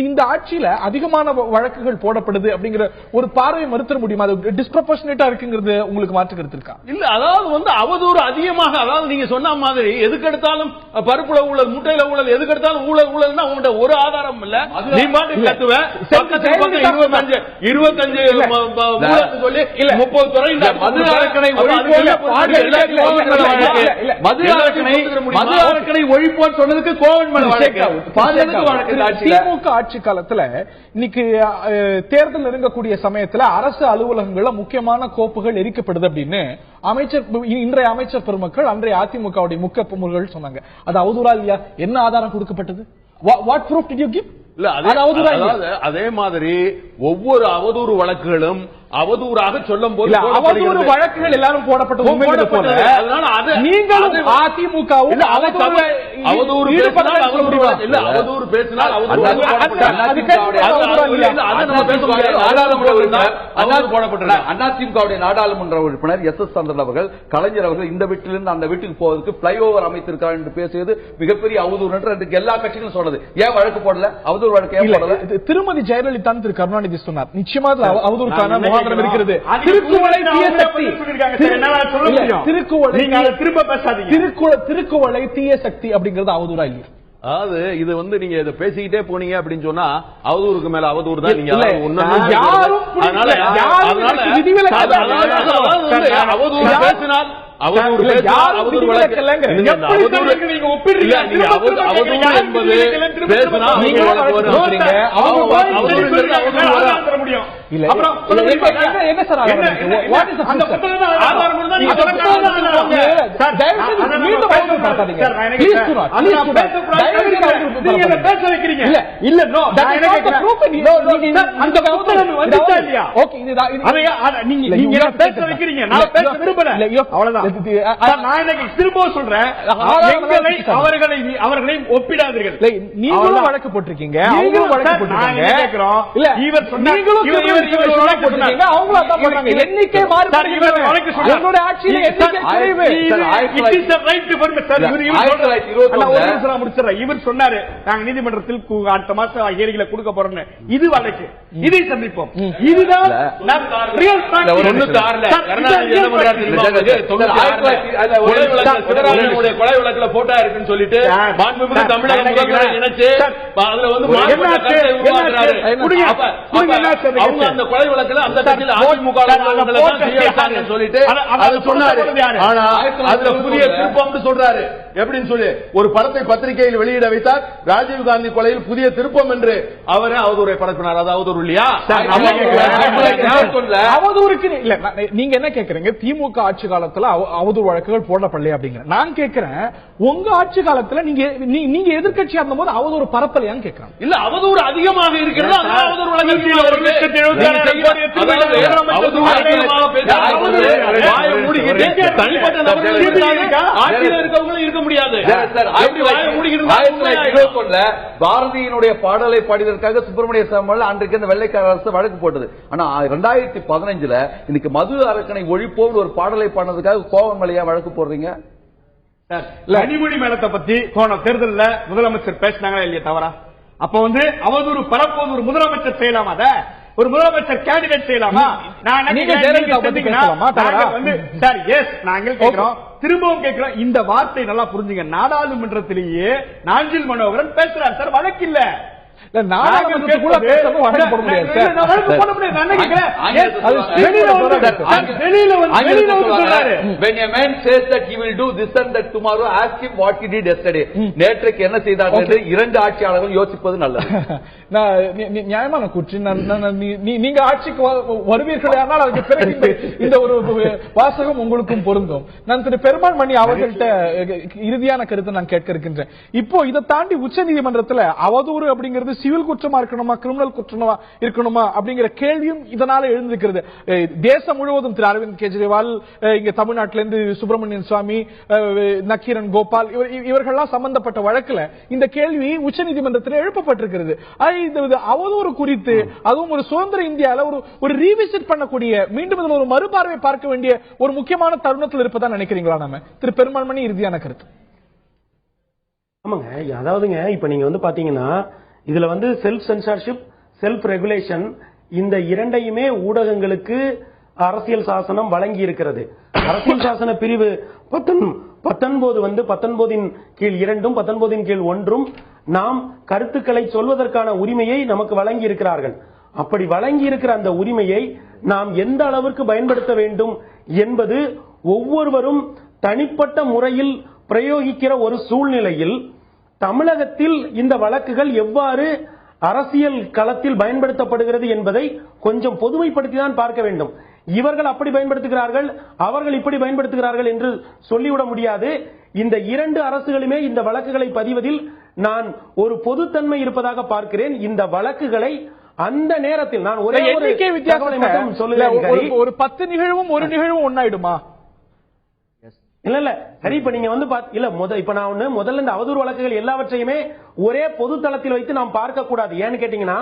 [SPEAKER 1] இந்த ஆட்சியில அதிகமான வழக்குகள் போடப்படுது அப்படிங்கிற ஒரு பார்வை மறுத்த முடியுமா? அது டிஸ்ப்ரொபோர்ஷனேட்டா இருக்குங்கிறது உங்களுக்கு மாற்று கருத்து இருக்கா?
[SPEAKER 2] இல்ல, அதாவது அவதூறு அதிகமாக, அதாவது நீங்க சொன்ன மாதிரி எதுக்கெடுத்தாலும் பருப்புல ஊழல், முட்டையில ஊழல், எதுக்கெடுத்தாலும் ஊழல் ஊழல்னா உங்கள்ட்ட ஒரு ஆதாரம் இல்ல. நீ பாட்டு கத்துவ 25 சொல்லி 30 துறை மது அரக்கனை
[SPEAKER 5] ஒழிப்போன்னு சொன்னதுக்கு கோவன்
[SPEAKER 1] திமுக ஆட்சி காலத்துல இன்னைக்கு தேர்தல் நெருங்கக்கூடிய சமயத்துல அரசு அலுவலகங்கள்ல முக்கியமான கோப்புகள் எரிக்கப்படுது அப்படின்னு இன்றைய அமைச்சர் பெருமக்கள் அன்றைய அதிமுகவுடைய முக்கிய பிரமுகர்கள் சொன்னாங்க. அது அவதூறா இல்லையா? என்ன ஆதாரம் கொடுக்கப்பட்டது? What proof did you give?
[SPEAKER 2] இல்ல அதே மாதிரி ஒவ்வொரு அவதூறு வழக்குகளும் அவதூறாக சொல்லும் போது
[SPEAKER 1] அவதூறு வழக்குகள் எல்லாரும் போடப்பட்டது போல நீங்களும் அதிமுகவும்
[SPEAKER 2] அவதூறு பேசினால்
[SPEAKER 5] அதிமுகவுடைய நாடாளுமன்ற உறுப்பினர் எஸ்.எஸ். சந்திரன் அவர்கள் கலைஞர் அவர்கள் இந்த வீட்டிலிருந்து அந்த வீட்டுக்கு போவதற்கு பிளைஓவர் அமைத்திருக்கார் என்று பேசியது மிகப்பெரிய அவதூறு என்று எல்லா கட்சிகளும் சொன்னது. ஏன் வழக்கு போடல? அவதூறு வழக்கு ஏன் போடல?
[SPEAKER 1] திருமதி ஜெயலலிதா திரு கருணாநிதி சொன்னார். நிச்சயமாக அவதூறுக்கான முகாந்திரம் இருக்கிறது. திருக்குவளை தீய சக்தி, திருக்குவளை தீய சக்தி அப்படிங்கிறது அவதூறா இல்லையா?
[SPEAKER 2] அதாவது இது நீங்க இதை பேசிக்கிட்டே போனீங்க அப்படின்னு சொன்னா அவதூறுக்கு மேல அவதூறு தான். நீங்க அவதூறு பேசினால் அவதூறு
[SPEAKER 3] அவர்களை ஒப்பிடாதீர்கள்.
[SPEAKER 1] நீங்களும் வழக்கு போட்டிருக்கீங்க, எண்ணிக்கை
[SPEAKER 3] இவர் சொன்னாரு நாங்க நீதிமன்றத்தில் அடுத்த மாசம் ஏரிகளை கொடுக்க போறோம். இது வழக்கு, இதை சந்திப்போம். இதுதான்
[SPEAKER 2] கொலை வழக்குல போட்டா இருக்குன்னு சொல்லிட்டு தமிழக நினைச்சு அவங்க அந்த கொலை வழக்குல அந்த சொல்லிட்டு அது சொன்னாரு. ஆனா அதுல புதிய திருப்பம் சொல்றாரு. எப்படின்னு சொல்லி ஒரு படத்தை பத்திரிகையில் வெளியிட வைத்தார். ராஜீவ்காந்தி கொலையில் புதிய திருப்பம் என்று அவரே அவதூறை பரப்பினார். அது அவதூறு இல்லையா?
[SPEAKER 1] அவதூறுக்கு இல்ல. நீங்க என்ன கேக்குறீங்க? திமுக ஆட்சி காலத்துல அவதூறு வழக்குகள் போடப்படலையா அப்படிங்கிற நான் கேட்கிறேன். உங்க ஆட்சி காலத்துல நீங்க எதிர்கட்சியா இருந்த போது அவதூறு பரப்பலையான்னு கேட்கிறேன்.
[SPEAKER 2] இல்ல அவதூறு அதிகமாக இருக்கிறது. அவதூறு இருக்க முடியாது.
[SPEAKER 5] பாரதியினுடைய பாடலை பாடியதற்காக சுப்பிரமணிய சாமி அன்றைக்கு இந்த வெள்ளைக்கார அரசு வழக்கு போட்டது. ஆனா 2015 இன்னைக்கு மது அரக்கனை ஒழிப்போம் ஒரு பாடலை பாடினதுக்காக கோவம் மலையா வழக்கு போடுறீங்க?
[SPEAKER 3] கனிமொழி மேலத்தை பத்தி போன தேர்தலில் முதலமைச்சர் பேசினாங்களா இல்லையா? தவறா? அப்ப அவதூறு பரப்போது ஒரு முதலமைச்சர் செய்யலாமா? அத ஒரு முதலமைச்சர் கேண்டிடேட் செய்யலாமா? நாங்கள் கேட்கிறோம், திரும்பவும் கேட்கிறோம். இந்த வார்த்தை நல்லா புரிஞ்சுங்க. நாடாளுமன்றத்திலேயே நாஞ்சில் மனோகரன் பேசுறார் சார், வழக்கு இல்ல.
[SPEAKER 5] நேற்றைக்கு என்ன செய்தார் என்று இரண்டு ஆட்சியாளர்கள் யோசிப்பது நல்லது.
[SPEAKER 1] நியாயமான கூற்று. நீங்க ஆட்சிக்கு வருவீர்கள், ஆனால் அதுக்கு பிறகு இந்த ஒரு வாசகம் உங்களுக்கும் பொருந்தும். நான் திரு பெருமாள் மணி அவர்கள்ட்ட இறுதியான கருத்தை நான் கேட்க இருக்கின்றேன். இப்போ இதை தாண்டி உச்ச நீதிமன்றத்தில் அவதூறு அப்படிங்கிறது சிவில் குற்றமா இருக்கணுமா, கிரிமினல் குற்றமா இருக்கணுமா அப்படிங்கிற கேள்வியும் இதனால எழுந்திருக்கிறது. தேசம் முழுவதும் திரு அரவிந்த் கெஜ்ரிவால், இங்க தமிழ்நாட்டிலிருந்து சுப்பிரமணியன் சுவாமி, நக்கீரன் கோபால் இவர்கள்லாம் சம்பந்தப்பட்ட வழக்குல இந்த கேள்வி உச்சநீதிமன்றத்தில் எழுப்பப்பட்டிருக்கிறது. அவதூறு குறித்து அதுவும் ஒரு சுதந்திர இந்தியாவில் ஒரு ரீவிசிட் பண்ணக்கூடிய, மீண்டும் இதில் ஒரு மறுபார்வை பார்க்க வேண்டிய ஒரு முக்கியமான தருணத்தில் இருப்பதா நினைக்கிறீங்களா? நாம திரு பெருமாள் மணி இறுதியான கருத்து.
[SPEAKER 4] ஆமாங்க, அதாவதுங்க இப்ப நீங்க பாத்தீங்கன்னா இதுல செல்ஃப் சென்சார்ஷிப், செல்ஃப் ரெகுலேஷன் இந்த இரண்டையுமே ஊடகங்களுக்கு அரசியல் சாசனம் வழங்கி இருக்கிறது. அரசியல் சாசன பிரிவு 19 19 கீழ் 2 19 கீழ் 1 நாம் கருத்துக்களை சொல்வதற்கான உரிமையை நமக்கு வழங்கி இருக்கிறார்கள். அப்படி வழங்கி இருக்கிற அந்த உரிமையை நாம் எந்த அளவிற்கு பயன்படுத்த வேண்டும் என்பது ஒவ்வொருவரும் தனிப்பட்ட முறையில் பிரயோகிக்கிற ஒரு சூழ்நிலையில் தமிழகத்தில் இந்த வழக்குகள் எவ்வாறு அரசியல் களத்தில் பயன்படுத்தப்படுகிறது என்பதை கொஞ்சம் பொதுமைப்படுத்தி தான் பார்க்க வேண்டும். இவர்கள் அப்படி பயன்படுத்துகிறார்கள், அவர்கள் இப்படி பயன்படுத்துகிறார்கள் என்று சொல்லிவிட முடியாது. இந்த இரண்டு அரசுகளுமே இந்த வழக்குகளை பதிவதில் நான் ஒரு பொதுத்தன்மை இருப்பதாக பார்க்கிறேன். இந்த வழக்குகளை அந்த நேரத்தில் நான் ஒரே
[SPEAKER 1] எண்ணிக்கை வித்தியாசம் சொல்லுங்க. ஒரு 10 நிகழ்வும் ஒரு நிகழ்வும் ஒன்னாயிடுமா?
[SPEAKER 4] இல்ல சரி. இப்ப நீங்க வந்து இல்ல இப்ப நான் முதல்ல இந்த அவதூறு வழக்குகள் எல்லாவற்றையுமே ஒரே பொது தளத்தில் வைத்து நாம் பார்க்க கூடாது. ஏன்னு கேட்டீங்கன்னா,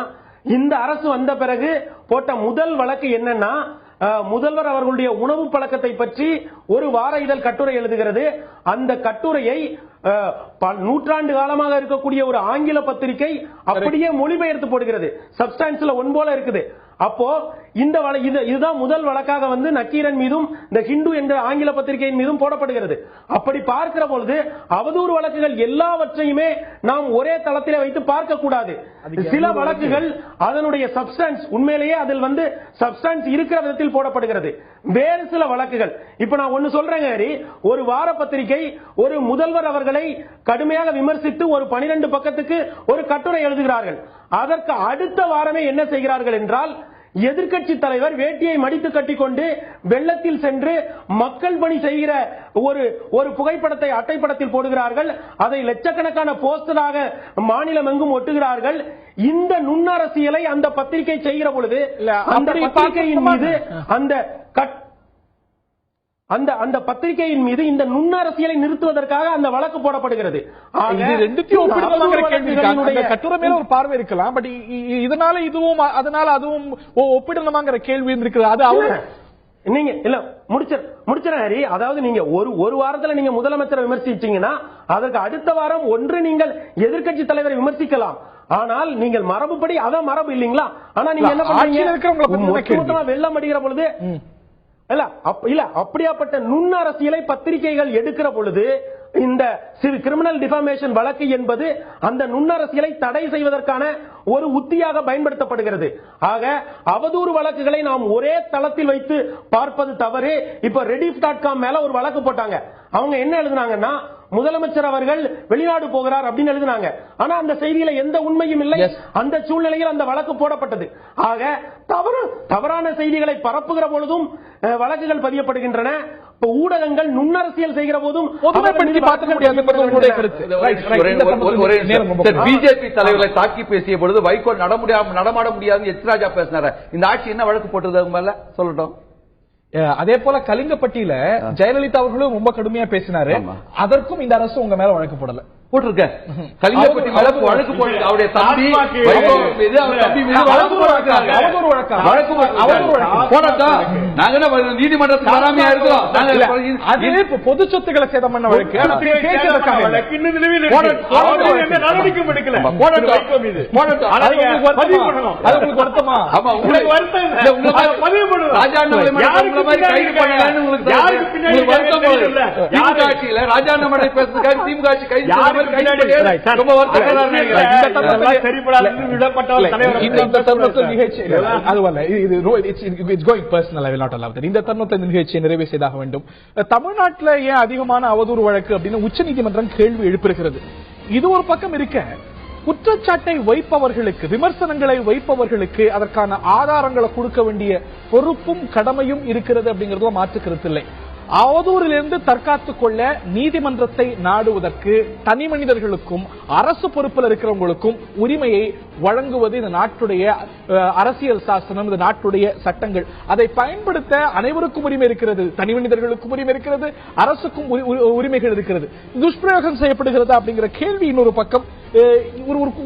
[SPEAKER 4] இந்த அரசு வந்த பிறகு போட்ட முதல் வழக்கு என்னன்னா, முதல்வர் அவர்களுடைய உணவு பழக்கத்தை பற்றி ஒரு வார இதழ் கட்டுரை எழுதுகிறது. அந்த கட்டுரையை நூற்றாண்டு காலமாக இருக்கக்கூடிய ஒரு ஆங்கில பத்திரிகை அப்படியே மொழிபெயர்த்து போடுகிறது. சப்ஸ்டான்ஸ்ல ஒன் போல இருக்குது. அப்போ இதுதான் முதல் வழக்காக வந்து நக்கீரன் மீதும் இந்த ஹிந்து என்ற ஆங்கில பத்திரிகையின் மீதும் போடப்படுகிறது. அப்படி பார்க்கிற பொழுது அவதூறு வழக்குகள் எல்லாவற்றையுமே நாம் ஒரே தளத்திலே வைத்து பார்க்க கூடாது. சில வழக்குகள் அதனுடைய சப்ஸ்டான்ஸ் உண்மையிலேயே அதில் வந்து சப்ஸ்டான்ஸ் இருக்கிற விதத்தில் போடப்படுகிறது. வேறு சில வழக்குகள் இப்ப நான் ஒன்னு சொல்றேங்க, ஒரு வார பத்திரிகை ஒரு முதல்வர் அவர்களை கடுமையாக விமர்சித்து ஒரு 12 பக்கத்துக்கு ஒரு கட்டுரை எழுதுகிறார்கள். அதற்கு அடுத்த வாரமே என்ன செய்கிறார்கள் என்றால், எதிர்க்கட்சி தலைவர் வேட்டியை மடித்து கட்டிக்கொண்டு வெள்ளத்தில் சென்று மக்கள் பணி செய்கிற ஒரு புகைப்படத்தை அட்டைப்படத்தில் போடுகிறார்கள். அதை லட்சக்கணக்கான போஸ்டராக மாநிலம் எங்கும் ஒட்டுகிறார்கள். இந்த நுண்ணரசியலை அந்த பத்திரிகை செய்கிற பொழுது அந்த பத்திரிகையின் மீது அந்த பத்திரிகையின் மீது இந்த நுண்ணரசியலை நிறுத்துவதற்காக அந்த வழக்கு போடப்படுகிறது.
[SPEAKER 1] கட்டுரை மேல ஒரு பார்வை இருக்கலாம். பட் இதனால இதுவும் அதனால அதுவும் ஒப்பிடணுமாங்கிற கேள்வி இருக்கிறது. அது
[SPEAKER 4] நீங்க இல்ல முடிச்சிரு. அதாவது நீங்க ஒரு வாரத்துல நீங்க முதலமைச்சரை விமர்சிச்சீங்கன்னா அதற்கு அடுத்த வாரம் ஒன்று நீங்கள் எதிர்க்கட்சி தலைவரை விமர்சிக்கலாம். ஆனால் நீங்கள் மரபுப்படி அதான் மரபு இல்லீங்களா? ஆனா நீங்க என்ன பண்றீங்க, வெள்ளம் அடிக்கிற பொழுது இல்ல அப்படியாப்பட்ட நுண் அரசியலை பத்திரிகைகள் எடுக்கிற பொழுது இந்த கிரிமினல் டிஃபமேஷன் வழக்கு என்பது அந்த நுண்ணரசியலை தடை செய்வதற்கான ஒரு உத்தியாக பயன்படுத்தப்படுகிறது. ஆக அவதூறு வழக்குகளை நாம் ஒரே தளத்தில் வைத்து பார்ப்பது தவறு. இப்ப rediff.com மேல ஒரு வழக்கு போட்டாங்க. அவங்க என்ன எழுதுனாங்கன்னா, முதலமைச்சர் அவர்கள் வெளிநாடு போகிறார் அப்படின்னு எழுதினாங்க. ஆனா அந்த செய்தியில எந்த உண்மையும் இல்லை. அந்த சூழ்நிலையில் அந்த வழக்கு போடப்பட்டது. ஆக தவறான செய்திகளை பரப்புகிற பொழுதும் வழக்குகள் பதியப்படுகின்றன. ஊடகங்கள் நுண்ணரசியல் செய்கிற போதும்
[SPEAKER 5] பிஜேபி தலைவர்களை தாக்கி பேசிய பொழுது வைகோ நடமாட முடியாது எச் ராஜா பேசினார். இந்த ஆட்சி என்ன வழக்கு போட்டது மேல சொல்லட்டும்.
[SPEAKER 1] அதே போல கலிங்கப்பட்டியில ஜெயலலிதா அவர்களும் ரொம்ப கடுமையா பேசினாரு. அதற்கும் இந்த அரசு உங்க மேல வழக்கு போடல.
[SPEAKER 5] போட்டிருக்க கலிங்கப்பட்டி வழக்கு போட்டு அவருடைய தம்பி மீது அவர் தம்பி மீது நாங்க நீதிமன்றத்துக்கு வராமையா இருக்கிறோம்.
[SPEAKER 1] பொது சொத்துக்களை சேதம் பண்ண வழக்கு
[SPEAKER 5] ராஜாண்ணாமலை பேசுறதுக்காக திமுக ஆட்சி கைது
[SPEAKER 1] நிறைவு செய்தாக வேண்டும். தமிழ்நாட்டில் ஏன் அதிகமான அவதூறு வழக்கு அப்படின்னு உச்சநீதிமன்றம் கேள்வி எழுப்புகிறது. இது ஒரு பக்கம் இருக்க, குற்றச்சாட்டை வைப்பவர்களுக்கு, விமர்சனங்களை வைப்பவர்களுக்கு அதற்கான ஆதாரங்களை கொடுக்க வேண்டிய பொறுப்பும் கடமையும் இருக்கிறது அப்படிங்கறதுல மாற்று கருத்து இல்லை. அவதூறிலிருந்து தற்காத்துக் கொள்ள நீதிமன்றத்தை நாடுவதற்கு தனி மனிதர்களுக்கும் அரசு பொறுப்பில் இருக்கிறவங்களுக்கும் உரிமையை வழங்குவது இந்த நாட்டுடைய அரசியல் சாசனம், இந்த நாட்டுடைய சட்டங்கள். அதை பயன்படுத்த அனைவருக்கும் உரிமை இருக்கிறது. தனி மனிதர்களுக்கும் உரிமை இருக்கிறது, அரசுக்கும் உரிமைகள் இருக்கிறது. துஷ்பிரயோகம் செய்யப்படுகிறது அப்படிங்கிற கேள்வி இன்னொரு பக்கம்.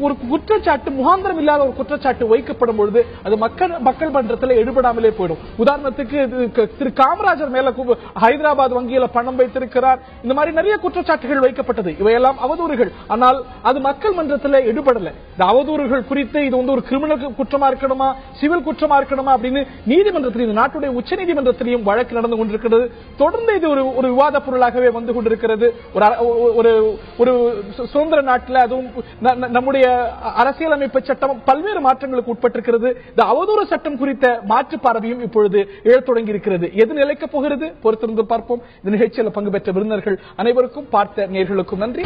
[SPEAKER 1] ஒரு குற்றச்சாட்டு, முகாந்திரம் இல்லாத ஒரு குற்றச்சாட்டு வைக்கப்படும் பொழுது அது மக்கள் மன்றத்தில் எடுபடாமலே போயிடும். உதாரணத்துக்கு திரு காமராஜர் மேல ஹைதராபாத் வங்கியில பணம் வைத்திருக்கிறார், இந்த மாதிரி நிறைய குற்றச்சாட்டுகள் வைக்கப்பட்டது. இவையெல்லாம் அவதூறுகள். ஆனால் அது மக்கள் மன்றத்தில் எடுபடல. இந்த அவதூறுகள் குறித்து இது ஒரு கிரிமினல் குற்றமா இருக்கணுமா, சிவில் குற்றமா இருக்கணுமா அப்படின்னு நீதிமன்றத்தில், இந்த நாட்டுடைய உச்ச நீதிமன்றத்திலையும் வழக்கு நடந்து கொண்டிருக்கிறது. தொடர்ந்து இது ஒரு விவாத பொருளாகவே வந்து கொண்டிருக்கிறது. ஒரு சுதந்திர நாட்டில், அதுவும் நம்முடைய அரசியலமைப்பு சட்டம் பல்வேறு மாற்றங்களுக்கு உட்பட்டிருக்கிறது. இந்த அவதூறு சட்டம் குறித்த மாற்று பார்வையும் இப்பொழுது எழத் தொடங்கி இருக்கிறது. எது நிலைக்கப் போகிறது பொறுத்திருந்து பார்ப்போம். இந்த நிகழ்ச்சியில் பங்கு பெற்ற விருந்தினர்கள் அனைவருக்கும், பார்த்த நேயர்களுக்கும் நன்றி.